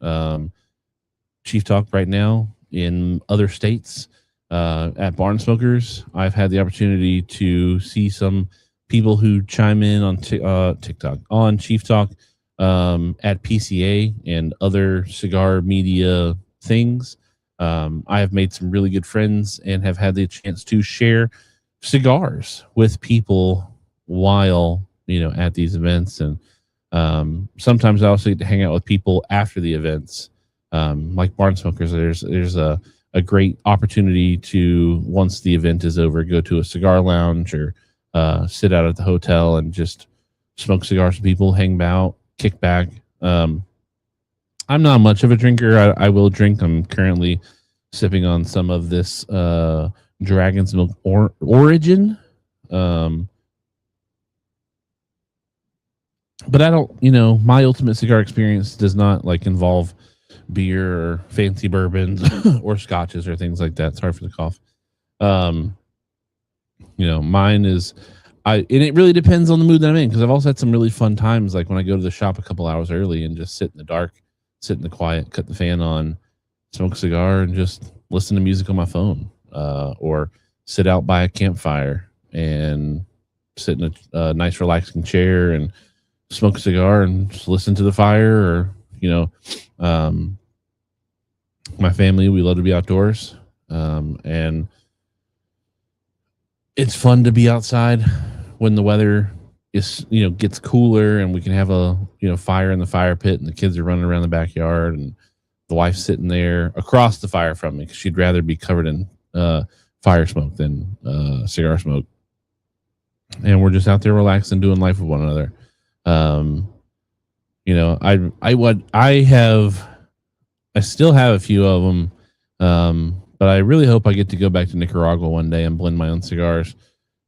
Chief Talk right now in other states at Barn Smokers. I've had the opportunity to see some people who chime in on TikTok, on Chief Talk, at PCA and other cigar media things. I have made some really good friends and have had the chance to share cigars with people while at these events, and sometimes I also get to hang out with people after the events, like Barn Smokers. There's a great opportunity to, once the event is over, go to a cigar lounge or sit out at the hotel and just smoke cigars with people, hang out, kick back. I'm not much of a drinker. I will drink. I'm currently sipping on some of this Dragon's Milk Origin. But I don't, my ultimate cigar experience does not involve beer or fancy bourbons or scotches or things like that. Sorry for the cough. Mine is, and it really depends on the mood that I'm in, because I've also had some really fun times, like when I go to the shop a couple hours early and just sit in the dark, sit in the quiet, cut the fan on, smoke a cigar, and just listen to music on my phone, or sit out by a campfire and sit in a nice relaxing chair and smoke a cigar and just listen to the fire. Or my family, we love to be outdoors, and it's fun to be outside when the weather is gets cooler, and we can have a fire in the fire pit, and the kids are running around the backyard, and the wife's sitting there across the fire from me because she'd rather be covered in fire smoke than cigar smoke, and we're just out there relaxing, doing life with one another. I still have a few of them, but I really hope I get to go back to Nicaragua one day and blend my own cigars,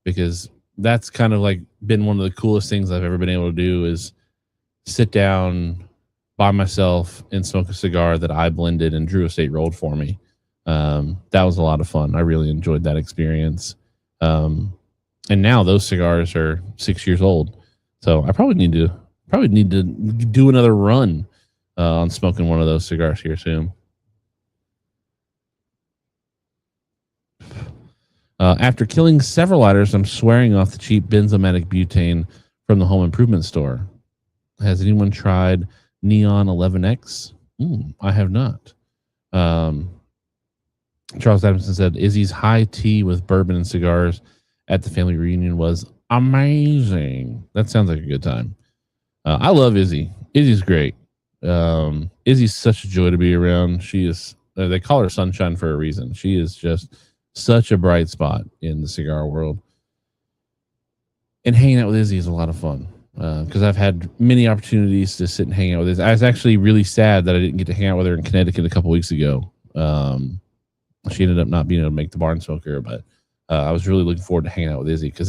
because that's kind of been one of the coolest things I've ever been able to do, is sit down by myself and smoke a cigar that I blended and Drew Estate rolled for me. That was a lot of fun. I really enjoyed that experience. And now those cigars are 6 years old. So I probably need to do another run on smoking one of those cigars here soon. After killing several lighters, I'm swearing off the cheap benzomatic butane from the home improvement store. Has anyone tried Neon 11X? I have not. Charles Adamson said, Izzy's high tea with bourbon and cigars at the family reunion was amazing. That sounds like a good time. I love Izzy. Izzy's great. Izzy's such a joy to be around. She is, they call her Sunshine for a reason. She is just such a bright spot in the cigar world. And hanging out with Izzy is a lot of fun, because I've had many opportunities to sit and hang out with Izzy. I was actually really sad that I didn't get to hang out with her in Connecticut a couple weeks ago. She ended up not being able to make the Barn Smoker, but I was really looking forward to hanging out with Izzy because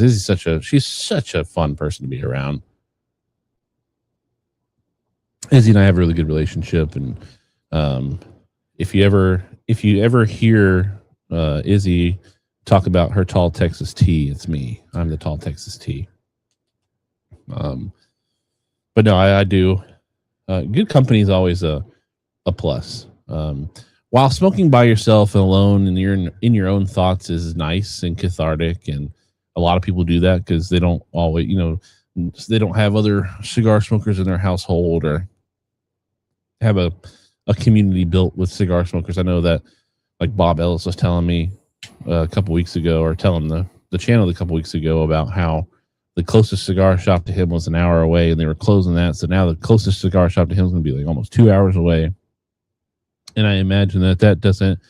she's such a fun person to be around. Izzy and I have a really good relationship, and if you ever hear Izzy talk about her tall Texas tea, it's me. I'm the tall Texas tea. But no, I do. Good company is always a plus. While smoking by yourself and alone and you're in your own thoughts is nice and cathartic, and a lot of people do that because they don't always, they don't have other cigar smokers in their household or have a community built with cigar smokers. I know that, like Bob Ellis was telling me a couple weeks ago, or telling the channel a couple weeks ago, about how the closest cigar shop to him was an hour away and they were closing that. So now the closest cigar shop to him is going to be like almost 2 hours away. And I imagine that doesn't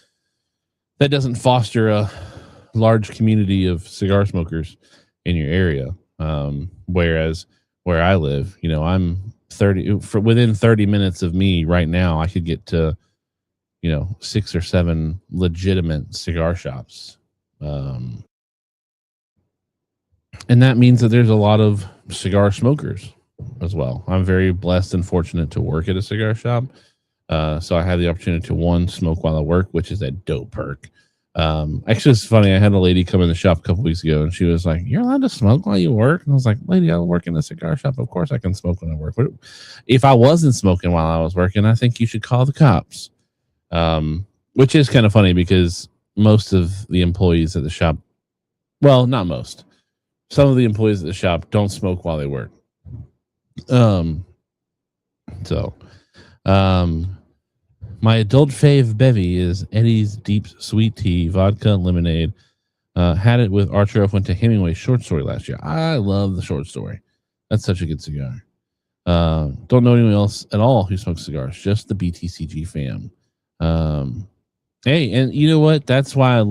foster a large community of cigar smokers in your area. Whereas where I live, I'm within 30 minutes of me right now, I could get to, 6 or 7 legitimate cigar shops. And that means that there's a lot of cigar smokers as well. I'm very blessed and fortunate to work at a cigar shop. So I have the opportunity to smoke while I work, which is a dope perk. Actually, it's funny. I had a lady come in the shop a couple weeks ago, and she was like, "You're allowed to smoke while you work?" And I was like, "Lady, I work in a cigar shop. Of course I can smoke when I work. If I wasn't smoking while I was working, I think you should call the cops." Which is kind of funny because most of the employees at the shop, well, not most, some of the employees at the shop don't smoke while they work. My adult fave bevy is Eddie's Deep Sweet Tea Vodka Lemonade. Had it with Archer. Went to Hemingway's short story last year. I love the short story. That's such a good cigar. Don't know anyone else at all who smokes cigars. Just the BTCG fam. Hey, and you know what? That's why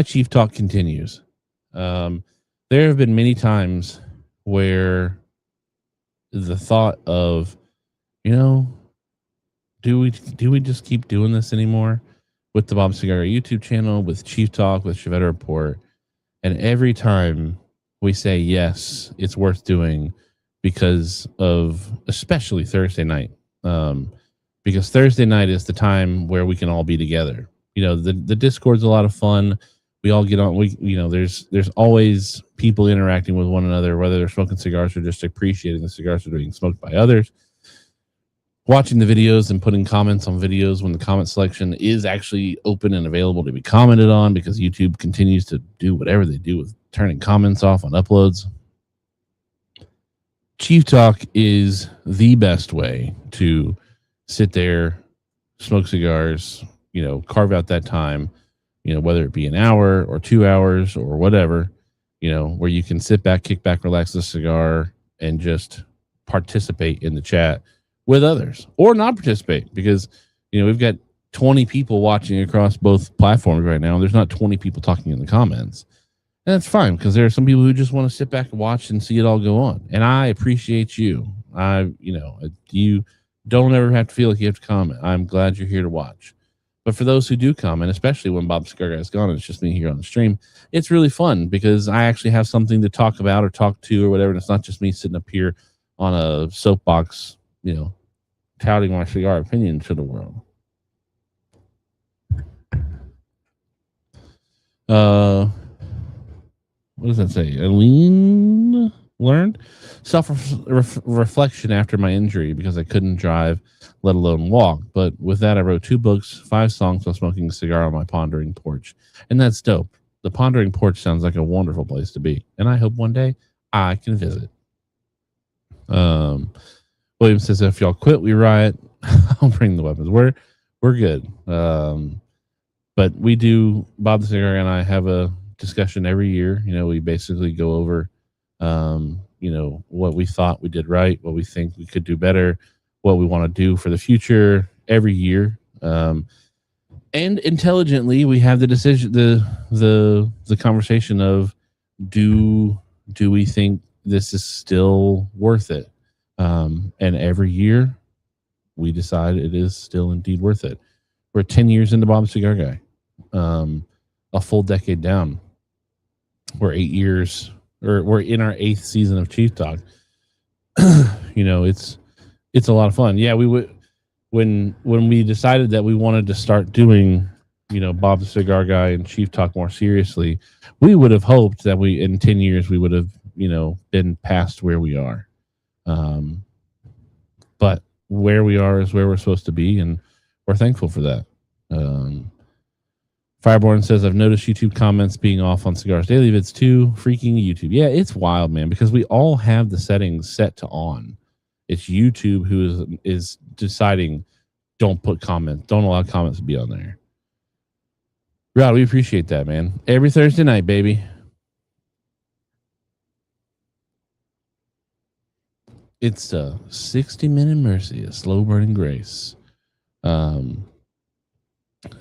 Chief Talk continues. There have been many times where the thought of, do we just keep doing this anymore with the Bob Cigar YouTube channel, with Chief Talk, with Chevette Report? And every time we say, yes, it's worth doing because of especially Thursday night. Because Thursday night is the time where we can all be together. The Discord's a lot of fun. We all get on. There's always people interacting with one another, whether they're smoking cigars or just appreciating the cigars that are being smoked by others. Watching the videos and putting comments on videos when the comment selection is actually open and available to be commented on, because YouTube continues to do whatever they do with turning comments off on uploads. Chief Talk is the best way to sit there, smoke cigars, carve out that time, whether it be an hour or 2 hours or whatever, where you can sit back, kick back, relax the cigar, and just participate in the chat with others, or not participate, because, we've got 20 people watching across both platforms right now. And there's not 20 people talking in the comments. And that's fine, because there are some people who just want to sit back and watch and see it all go on. And I appreciate you. You don't ever have to feel like you have to comment. I'm glad you're here to watch. But for those who do comment, especially when Bob Cigar Guy is gone and it's just me here on the stream, it's really fun because I actually have something to talk about or talk to or whatever. And it's not just me sitting up here on a soapbox, touting my cigar opinion to the world. What does that say? Eileen learned self-reflection after my injury because I couldn't drive, let alone walk. But with that, I wrote 2 books, 5 songs while smoking a cigar on my pondering porch. And that's dope. The pondering porch sounds like a wonderful place to be. And I hope one day I can visit. William says, if y'all quit, we riot. I'll bring the weapons. We're good. But we do, Bob the Cigar and I have a discussion every year. We basically go over what we thought we did right, what we think we could do better, what we want to do for the future every year. And intelligently, we have the decision, the conversation of, do we think this is still worth it? And every year we decide it is still indeed worth it. We're 10 years into Bob Cigar Guy. a full decade down. We're 8 years, or we're in our 8th season of Chief Talk. You know, it's a lot of fun. Yeah, we would when we decided that we wanted to start doing, you know, Bob the Cigar Guy and Chief Talk more seriously, we would have hoped that we in 10 years we would have, you know, been past where we are. But where we are is where we're supposed to be, and we're thankful for that. Fireborn says, I've noticed YouTube comments being off on Cigars Daily vids too. Freaking YouTube. Yeah, it's wild, man, because we all have the settings set to on. It's YouTube who is deciding don't put comments, don't allow comments to be on there. Rod, we appreciate that, man. Every Thursday night, baby. It's a 60-minute mercy, a slow burning grace.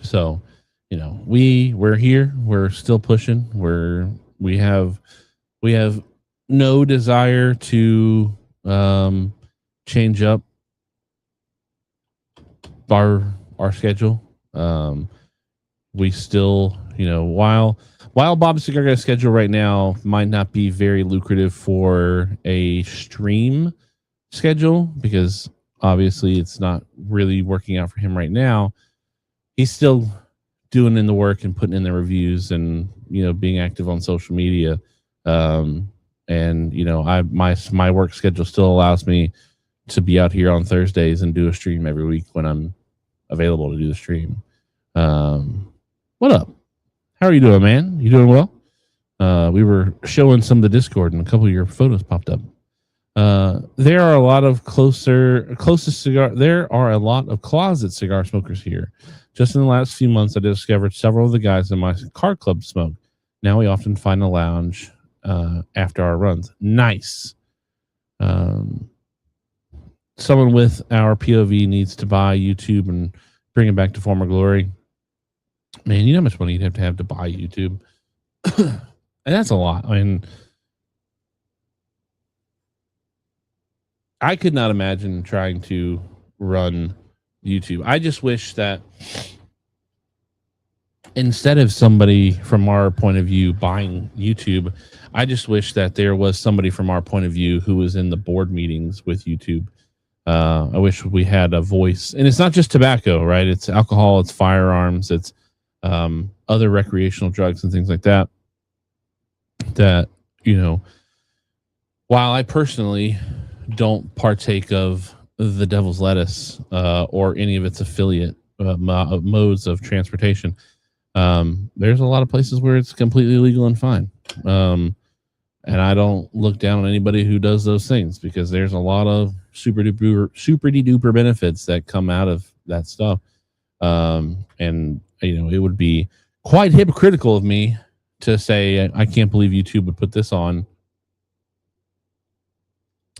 So, you know, we're here. We're still pushing. We have no desire to change up our schedule. We still, you know, while Bob's Cigar Guy's schedule right now might not be very lucrative for a stream schedule, because obviously it's not really working out for him right now, he's still doing in the work and putting in the reviews and, you know, being active on social media. And, you know, my work schedule still allows me to be out here on Thursdays and do a stream every week when I'm available to do the stream. What up? How are you doing, man? You doing well? We were showing some of the Discord and a couple of your photos popped up. There are a lot of there are a lot of closet cigar smokers here. Just in the last few months, I discovered several of the guys in my car club smoke. Now we often find a lounge after our runs. Nice. Someone with our POV needs to buy YouTube and bring it back to former glory. Man, you know how much money you'd have to buy YouTube? And that's a lot. I mean, I could not imagine trying to run YouTube. I just wish that instead of somebody from our point of view buying YouTube, I just wish that there was somebody from our point of view who was in the board meetings with YouTube. I wish we had a voice. And it's not just tobacco, right? It's alcohol, it's firearms, it's other recreational drugs and things like that. That, you know, while I personally don't partake of the devil's lettuce or any of its affiliate modes of transportation, there's a lot of places where it's completely legal and fine. And I don't look down on anybody who does those things, because there's a lot of super duper benefits that come out of that stuff. And, you know, it would be quite hypocritical of me to say, I can't believe YouTube would put this on,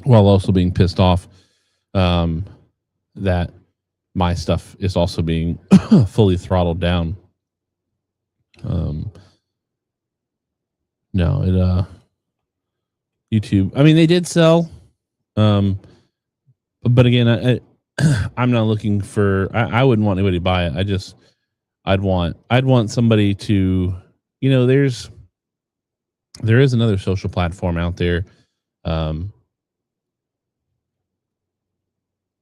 while also being pissed off that my stuff is also being fully throttled down. No, YouTube. I mean, they did sell, but again, I'm not looking for. I wouldn't want anybody to buy it. I'd want somebody to, you know, there is another social platform out there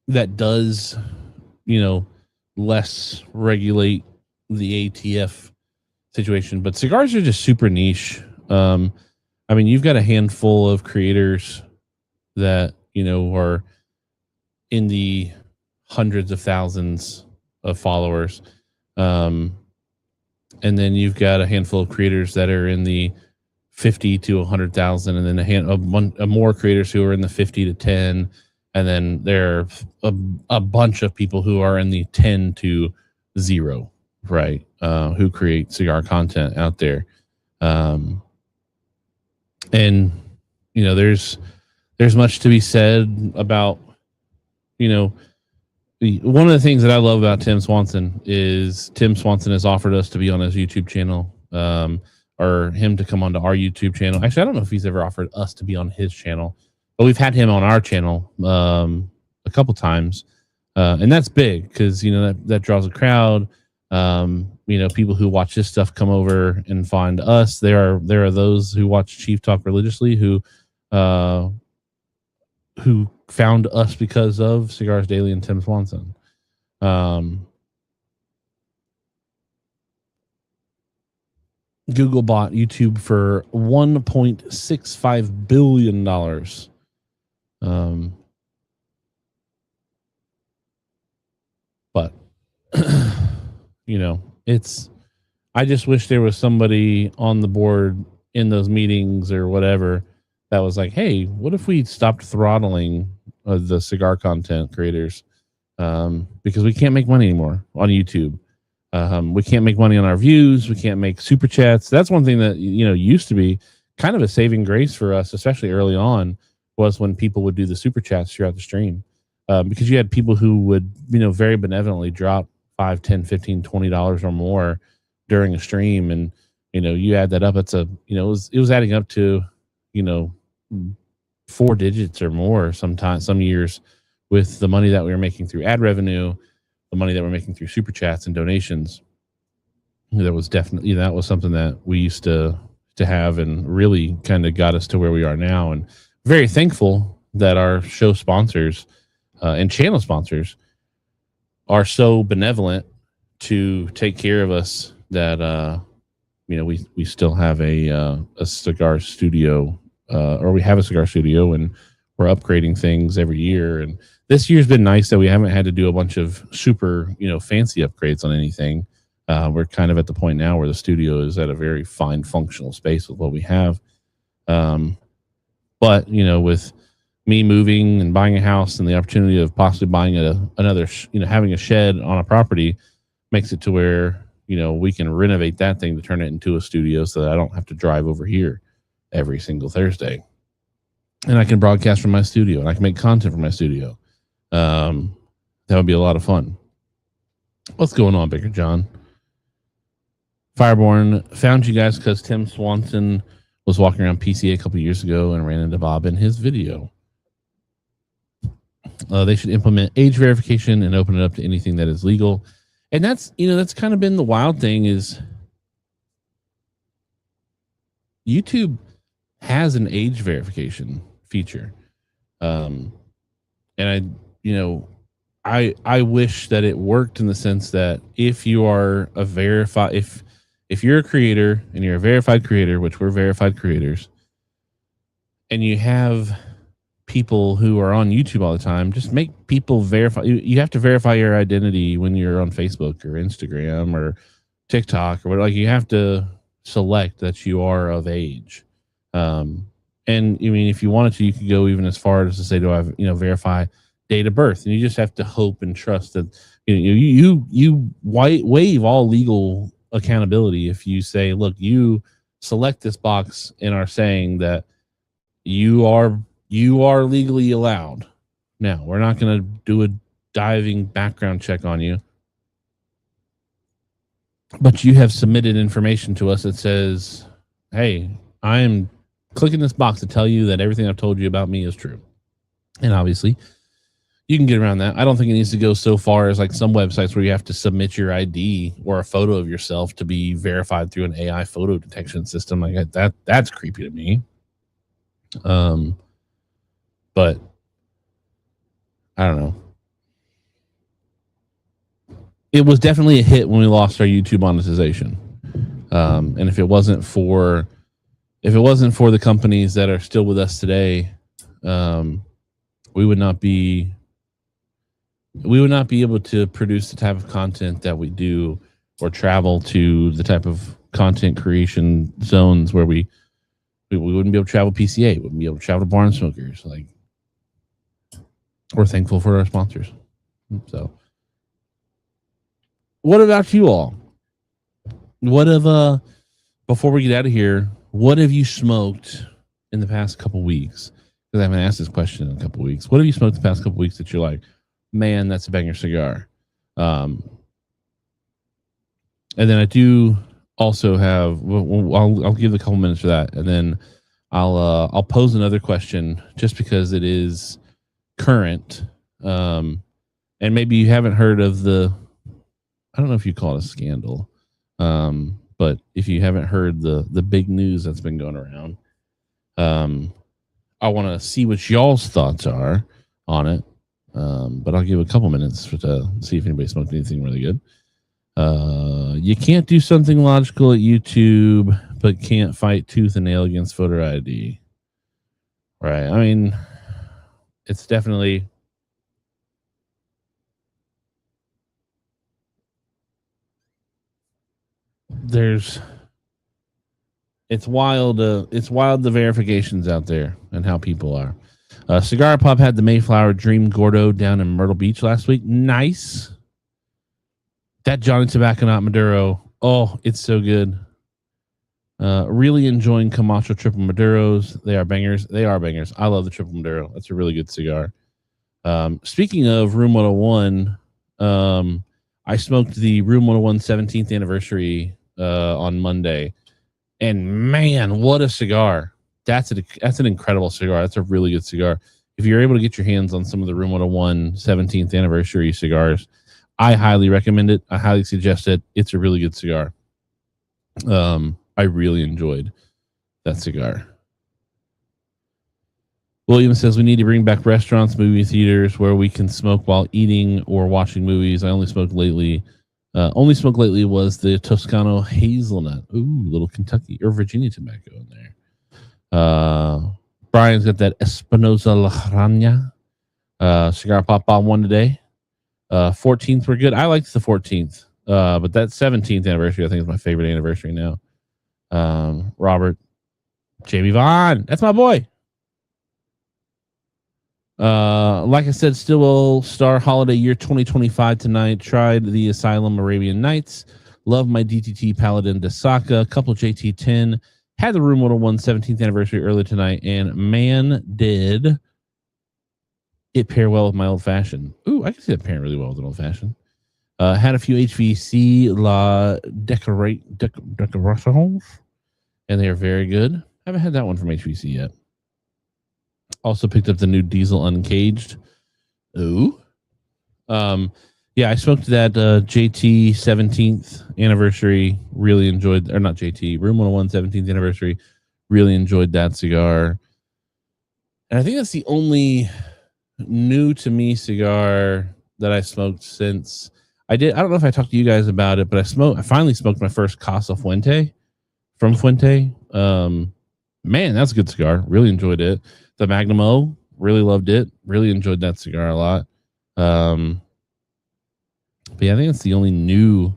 that does, you know, less regulate the ATF situation, but cigars are just super niche. I mean, you've got a handful of creators that, you know, are in the hundreds of thousands of followers. And then you've got a handful of creators that are in the 50 to 100,000, and then more creators who are in the 50 to 10. And then there are a bunch of people who are in the 10 to 0, right? Who create cigar content out there. And, you know, there's much to be said about, you know, one of the things that I love about Tim Swanson is Tim Swanson has offered us to be on his YouTube channel, or him to come onto our YouTube channel. Actually, I don't know if he's ever offered us to be on his channel, but we've had him on our channel a couple times. And that's big because, you know, that draws a crowd. People who watch this stuff come over and find us. There are those who watch Chief Talk religiously who found us because of Cigars Daily and Tim Swanson. Google bought YouTube for $1.65 billion. But I just wish there was somebody on the board in those meetings or whatever that was like, hey, what if we stopped throttling the cigar content creators? Because we can't make money anymore on YouTube. We can't make money on our views. We can't make super chats. That's one thing that, used to be kind of a saving grace for us, especially early on, was when people would do the super chats throughout the stream. Because you had people who would, very benevolently drop $5, $10, $15, $20 or more during a stream. And, you add that up, it's it was adding up to, 4 digits or more sometimes, some years, with the money that we were making through ad revenue, the money that we're making through super chats and donations. That was definitely, that was something that we used to have, and really kind of got us to where we are now. And very thankful that our show sponsors and channel sponsors are so benevolent to take care of us that, we still have a cigar studio, or we have a cigar studio, and we're upgrading things every year. And this year's been nice that we haven't had to do a bunch of super, fancy upgrades on anything. We're kind of at the point now where the studio is at a very fine functional space with what we have. But, with me moving and buying a house and the opportunity of possibly buying another, having a shed on a property, makes it to where, we can renovate that thing to turn it into a studio so that I don't have to drive over here every single Thursday. And I can broadcast from my studio, and I can make content from my studio. That would be a lot of fun. What's going on, Baker John? Fireborn found you guys because Tim Swanson was walking around PCA a couple years ago and ran into Bob in his video. They should implement age verification and open it up to anything that is legal. And that's, that's kind of been the wild thing, is YouTube has an age verification feature. And I wish that it worked in the sense that if you are a verified, if you're a creator and you're a verified creator, which we're verified creators, and you have people who are on YouTube all the time, just make people verify. You have to verify your identity when you're on Facebook or Instagram or TikTok or whatever. Like, you have to select that you are of age. And if you wanted to, you could go even as far as to say, do I have, verify date of birth? And you just have to hope and trust that you waive all legal accountability if you say, look, you select this box and are saying that you are legally allowed. Now, we're not going to do a diving background check on you, but you have submitted information to us that says, hey, I'm clicking this box to tell you that everything I've told you about me is true. And obviously, you can get around that. I don't think it needs to go so far as like some websites where you have to submit your ID or a photo of yourself to be verified through an AI photo detection system. Like that, that's creepy to me. But I don't know. It was definitely a hit when we lost our YouTube monetization. And if it wasn't for the companies that are still with us today, we would not be able to produce the type of content that we do, or travel to the type of content creation zones where we wouldn't be able to travel PCA, wouldn't be able to travel to Barn Smokers. Like, we're thankful for our sponsors. So, what about you all? What have before we get out of here, what have you smoked in the past couple weeks? Because I haven't asked this question in a couple weeks. What have you smoked the past couple weeks that you're like, man, that's a banger cigar? And then I do also have. I'll give a couple minutes for that, and then I'll pose another question just because it is current, and maybe you haven't heard of the I don't know if you call it a scandal, but if you haven't heard the big news that's been going around, I want to see what y'all's thoughts are on it. But I'll give a couple minutes to see if anybody smoked anything really good. You can't do something logical at YouTube, but can't fight tooth and nail against voter ID. Right. I mean, it's definitely... It's wild the verifications out there and how people are. Cigar Pop had the Mayflower Dream Gordo down in Myrtle Beach last week. Nice. That Johnny Tobacco Not Maduro. Oh, it's so good. Really enjoying Camacho Triple Maduros. They are bangers. I love the Triple Maduro. That's a really good cigar. Speaking of Room 101, I smoked the Room 101 17th anniversary on Monday. And man, what a cigar. That's an incredible cigar. That's a really good cigar. If you're able to get your hands on some of the Room 101 17th anniversary cigars, I highly recommend it. I highly suggest it. It's a really good cigar. I really enjoyed that cigar. William says we need to bring back restaurants, movie theaters where we can smoke while eating or watching movies. I only smoked lately was the Toscano hazelnut. Ooh, little Kentucky or Virginia tobacco in there. Brian's got that Espinosa La Granja cigar pop on one today. 14th were good. I liked the 14th, but that 17th anniversary I think is my favorite anniversary now. Robert, Jamie Vaughn, that's my boy. Like I said, Stillwell Star Holiday Year 2025 tonight. Tried the Asylum Arabian Nights. Love my DTT Paladin Desaka. Couple JT10. Had the Room 101 17th anniversary earlier tonight. And man, did it pair well with my old fashioned. Ooh, I can see that pairing really well with an old fashioned. Had a few HVC La Decorations. And they are very good. Haven't had that one from HVC yet. Also picked up the new Diesel Uncaged. Ooh. Yeah, I smoked that JT 17th anniversary. Really enjoyed, or not JT, Room 101 17th anniversary. Really enjoyed that cigar. And I think that's the only new to me cigar that I smoked since I don't know if I talked to you guys about it, but I finally smoked my first Casa Fuente from Fuente. Man, that's a good cigar. Really enjoyed it. The Magnum O, really loved it. Really enjoyed that cigar a lot. But yeah, I think it's the only new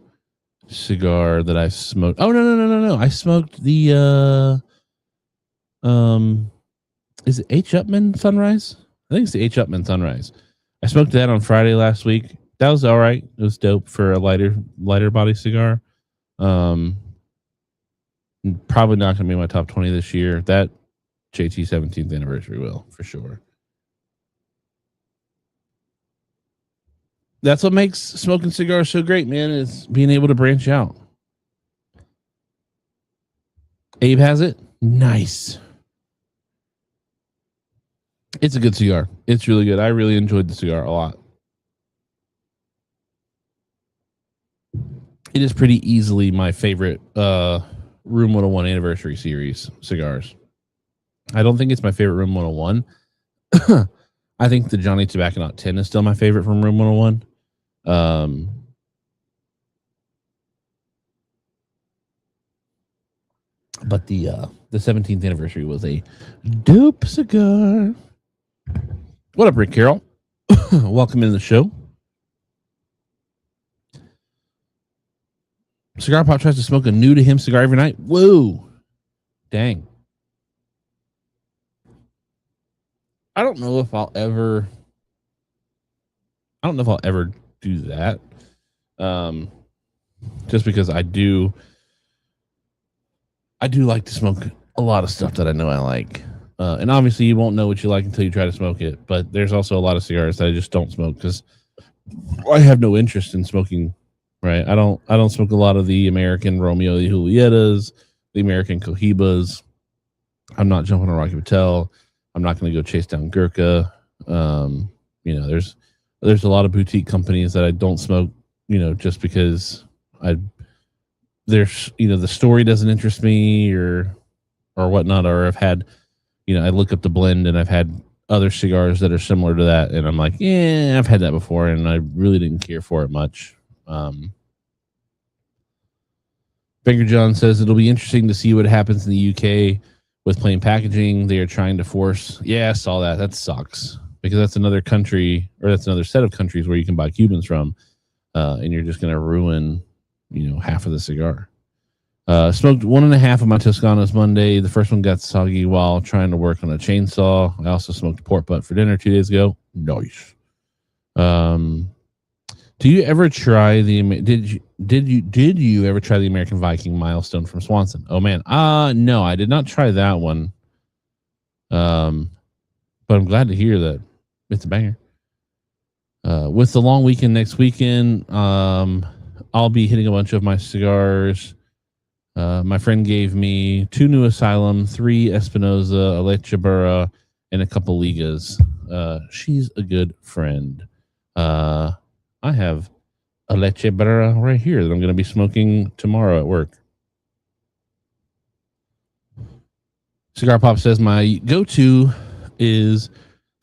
cigar that I've smoked. Oh, no. I smoked the is it H. Upman Sunrise? I think it's the H. Upman Sunrise. I smoked that on Friday last week. That was all right. It was dope for a lighter body cigar. Probably not gonna be in my top 20 this year. That JT 17th anniversary will, for sure. That's what makes smoking cigars so great, man, is being able to branch out. Abe has it. Nice. It's a good cigar. It's really good. I really enjoyed the cigar a lot. It is pretty easily my favorite Room 101 anniversary series cigars. I don't think it's my favorite Room 101. I think the Johnny Tobacco Not 10 is still my favorite from Room 101. But the 17th anniversary was a dope cigar. What up, Rick Carroll? Welcome into the show. Cigar Pop tries to smoke a new to him cigar every night. Whoa. Dang. I don't know if I'll ever do that. Just because I do like to smoke a lot of stuff that I know I like. And obviously you won't know what you like until you try to smoke it. But there's also a lot of cigars that I just don't smoke because I have no interest in smoking. Right. I don't smoke a lot of the American Romeo y Julietas, the American Cohibas. I'm not jumping on Rocky Patel. I'm not going to go chase down Gurkha. There's a lot of boutique companies that I don't smoke just because there's, the story doesn't interest me or whatnot, or I've had, I look up the blend and I've had other cigars that are similar to that, and I'm like, yeah, I've had that before, and I really didn't care for it much. Finger John says it'll be interesting to see what happens in the UK with plain packaging. They are trying to force. Yeah, I saw that. That sucks, because that's another country, or that's another set of countries where you can buy Cubans from, and you're just going to ruin, half of the cigar. Smoked 1.5 of my Toscanos Monday. The first one got soggy while trying to work on a chainsaw. I also smoked a pork butt for dinner 2 days ago. Nice. Do you ever try did you ever try the American Viking Milestone from Swanson? Oh man. No, I did not try that one. But I'm glad to hear that it's a banger. With the long weekend next weekend, I'll be hitting a bunch of my cigars. My friend gave me 2 New Asylum, 3 Espinosa, a Leche Burra, and a couple Ligas. She's a good friend. I have a Leche Burra right here that I'm going to be smoking tomorrow at work. Cigar Pop says my go-to is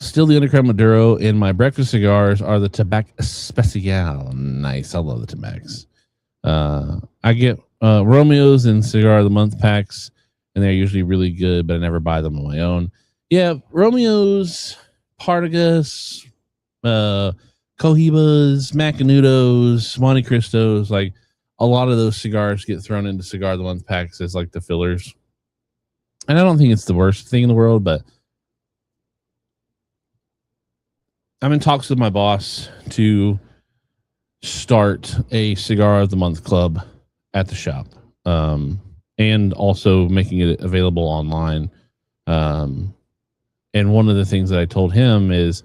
still the Underground Maduro, and my breakfast cigars are the Tabac Especial. Nice. I love the Tabacs. I get Romeos and Cigar of the Month packs, and they're usually really good, but I never buy them on my own. Yeah, Romeos, Partagas, Cohibas, Macanudos, Monte Cristos, like a lot of those cigars get thrown into Cigar of the Month packs as like the fillers. And I don't think it's the worst thing in the world, but I'm in talks with my boss to start a Cigar of the Month club at the shop, and also making it available online. And one of the things that I told him is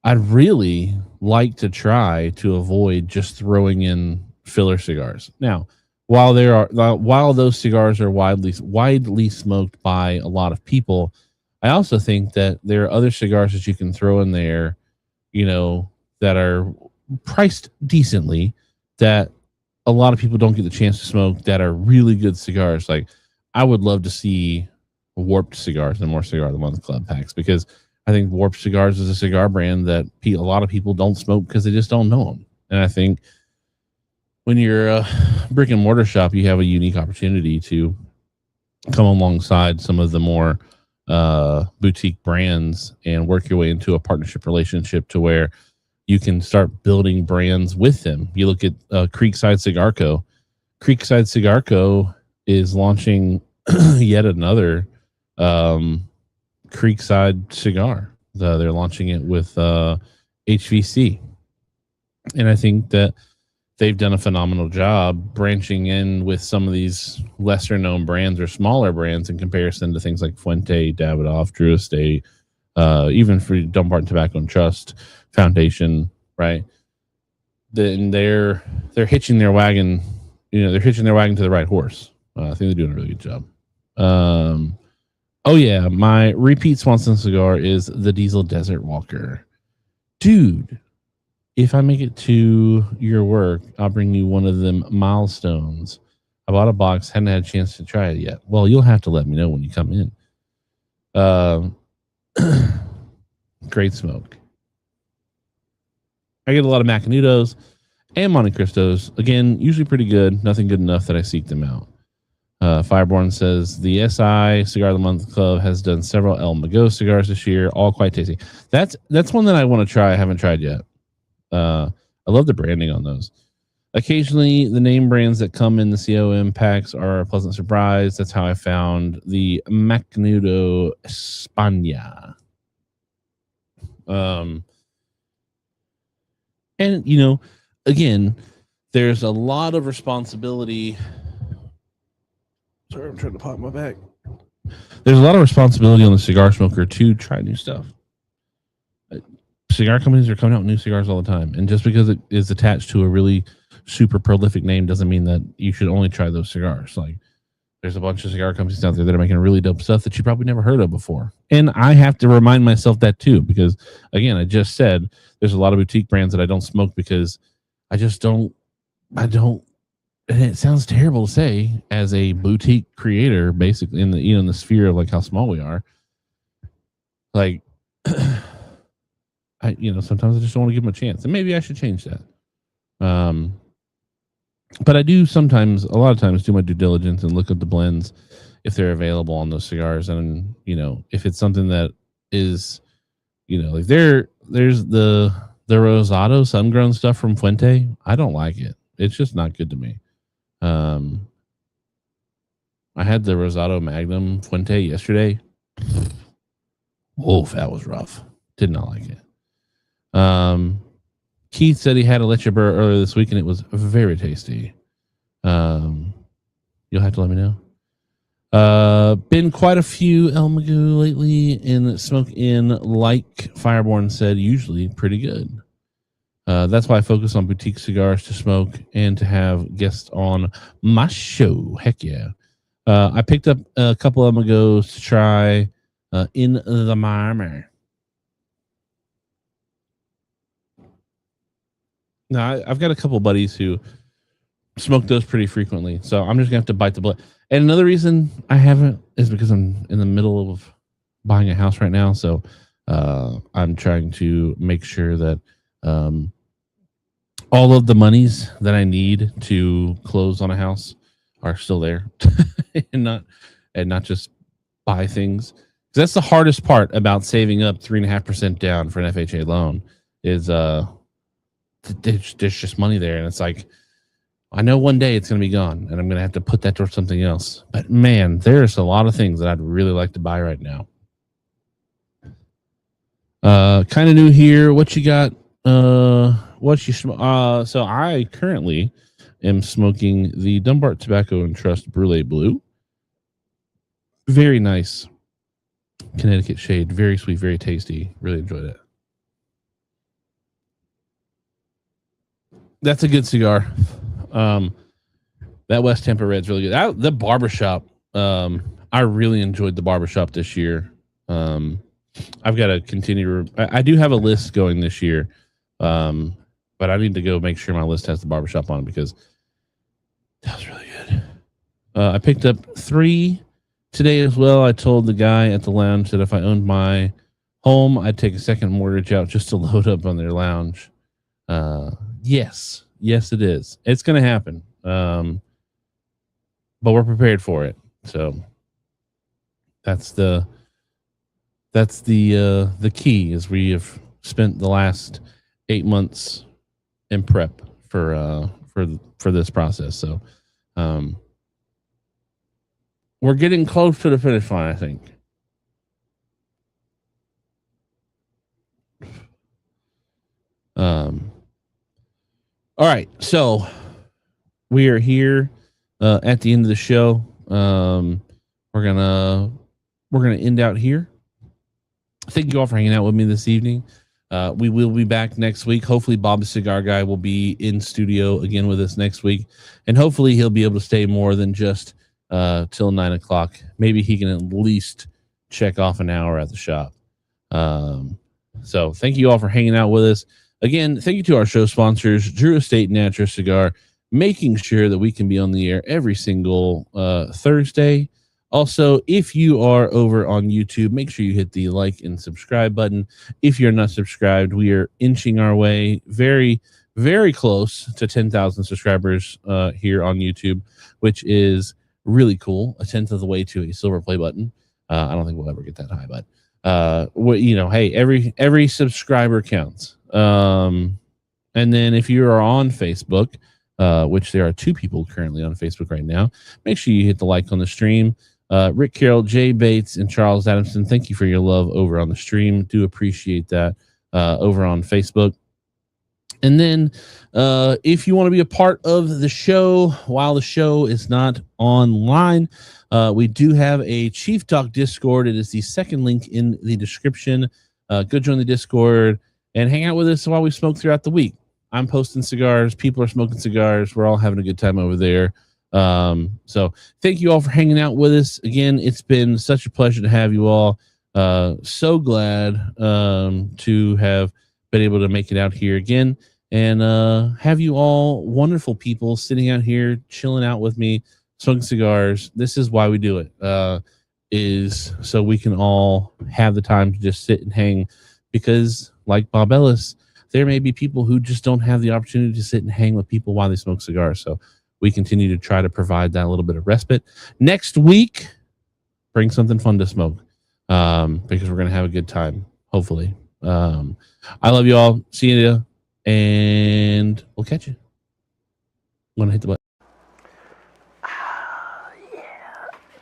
I'd really like to try to avoid just throwing in filler cigars. Now, while those cigars are widely smoked by a lot of people, I also think that there are other cigars that you can throw in there, that are priced decently, that a lot of people don't get the chance to smoke, that are really good cigars. Like, I would love to see Warped cigars and more Cigar of the Month club packs, because I think Warped Cigars is a cigar brand that a lot of people don't smoke because they just don't know them. And I think when you're a brick and mortar shop, you have a unique opportunity to come alongside some of the more boutique brands and work your way into a partnership relationship to where you can start building brands with them. You look at Creekside Cigar Co. Creekside Cigar Co. is launching yet another Creekside cigar. They're launching it with HVC. And I think that they've done a phenomenal job branching in with some of these lesser known brands or smaller brands in comparison to things like Fuente, Davidoff, Drew Estate, even for Dumbarton Tobacco and Trust Foundation, right? Then they're hitching their wagon, they're hitching their wagon to the right horse. I think they're doing a really good job. Oh yeah, my repeat Swanson cigar is the Diesel Desert Walker. Dude, if I make it to your work, I'll bring you one of them milestones. I bought a box, hadn't had a chance to try it yet. Well, you'll have to let me know when you come in. Great smoke. I get a lot of Macanudos and Monte Cristos. Again, usually pretty good. Nothing good enough that I seek them out. Fireborn says the SI Cigar of the Month Club has done several El Mago cigars this year, all quite tasty. That's one that I want to try. I haven't tried yet. I love the branding on those. Occasionally, the name brands that come in the COM packs are a pleasant surprise. That's how I found the Macanudo España. And, again, there's a lot of responsibility. Sorry, I'm trying to pop my back. There's a lot of responsibility on the cigar smoker to try new stuff. Cigar companies are coming out with new cigars all the time. And just because it is attached to a really super prolific name doesn't mean that you should only try those cigars. Like, there's a bunch of cigar companies out there that are making really dope stuff that you probably never heard of before. And I have to remind myself that too, because again, I just said there's a lot of boutique brands that I don't smoke because I just don't I don't, and it sounds terrible to say as a boutique creator, basically in the, you know, in the sphere of like how small we are. Like, I, you know, sometimes I just don't want to give them a chance, and maybe I should change that. But I do sometimes, a lot of times, do my due diligence and look at the blends if they're available on those cigars, and you know, if it's something that is, you know, like there's the Rosado sun-grown stuff from Fuente. I don't like it. It's just not good to me. I had the Rosado Magnum Fuente yesterday. Oh, that was rough. Did not like it. Keith said he had a Leche Burr earlier this week, and it was very tasty. You'll have to let me know. Been quite a few El Magoo lately, in smoke in, like Fireborn said, usually pretty good. That's why I focus on boutique cigars to smoke and to have guests on my show. Heck yeah. I picked up a couple of Magos to try in the Marmer. Now, I've got a couple buddies who smoke those pretty frequently, so I'm just gonna have to bite the bullet. And another reason I haven't is because I'm in the middle of buying a house right now, so I'm trying to make sure that all of the monies that I need to close on a house are still there, and not just buy things. 'Cause that's the hardest part about saving up 3.5% down for an FHA loan is there's just money there, and it's like, I know one day it's going to be gone, and I'm going to have to put that towards something else. But man, there's a lot of things that I'd really like to buy right now. Kind of new here. What you got? What you smoke? So I currently am smoking the Dunbar Tobacco and Trust Brulee Blue. Very nice Connecticut shade. Very sweet, very tasty. Really enjoyed it. That's a good cigar. That West Tampa Red's really good. The barbershop, I really enjoyed the barbershop this year. I've got to continue. I do have a list going this year, but I need to go make sure my list has the barbershop on it because that was really good. I picked up 3 today as well. I told the guy at the lounge that if I owned my home, I'd take a second mortgage out just to load up on their lounge. Yes, it is. It's going to happen. But we're prepared for it. So that's the key is we have spent the last 8 months in prep for this process. So, we're getting close to the finish line, I think. All right, so we are here at the end of the show. We're gonna end out here. Thank you all for hanging out with me this evening. We will be back next week. Hopefully, Bob the Cigar Guy will be in studio again with us next week, and hopefully, he'll be able to stay more than just till 9 o'clock. Maybe he can at least check off an hour at the shop. So, thank you all for hanging out with us. Again, thank you to our show sponsors, Drew Estate and Natura Cigar, making sure that we can be on the air every single Thursday. Also, if you are over on YouTube, make sure you hit the like and subscribe button. If you're not subscribed, we are inching our way very, very close to 10,000 subscribers here on YouTube, which is really cool. A 10th of the way to a silver play button. I don't think we'll ever get that high, but hey, every subscriber counts. And then if you are on Facebook, which there are 2 people currently on Facebook right now, make sure you hit the like on the stream. Rick Carroll, Jay Bates, and Charles Adamson, thank you for your love over on the stream. Do appreciate that over on Facebook. And then if you want to be a part of the show while the show is not online, we do have a Chief Talk Discord. It is the second link in the description. Go join the Discord and hang out with us while we smoke throughout the week. I'm posting cigars. People are smoking cigars. We're all having a good time over there. So thank you all for hanging out with us. Again, it's been such a pleasure to have you all. So glad to have been able to make it out here again. and have you all wonderful people sitting out here chilling out with me, smoking cigars. This is why we do it, is so we can all have the time to just sit and hang, because like Bob Ellis, there may be people who just don't have the opportunity to sit and hang with people while they smoke cigars. So we continue to try to provide that little bit of respite. Next week, bring something fun to smoke, because we're going to have a good time, hopefully. I love you all. See you, and we'll catch you. I'm going to hit the button.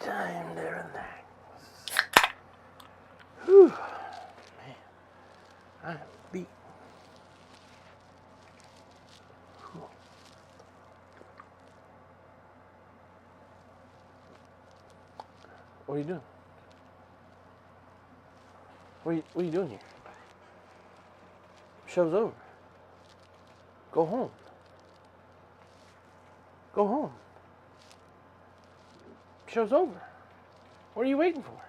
Time to relax. Whew. Man, I'm beat. Whew. What are you doing? What are you doing here? Show's over. Go home. Go home. Show's over. What are you waiting for?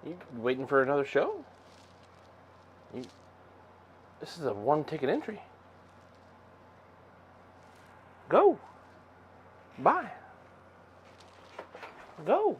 You waiting for another show? This is a one-ticket entry. Go. Bye. Go.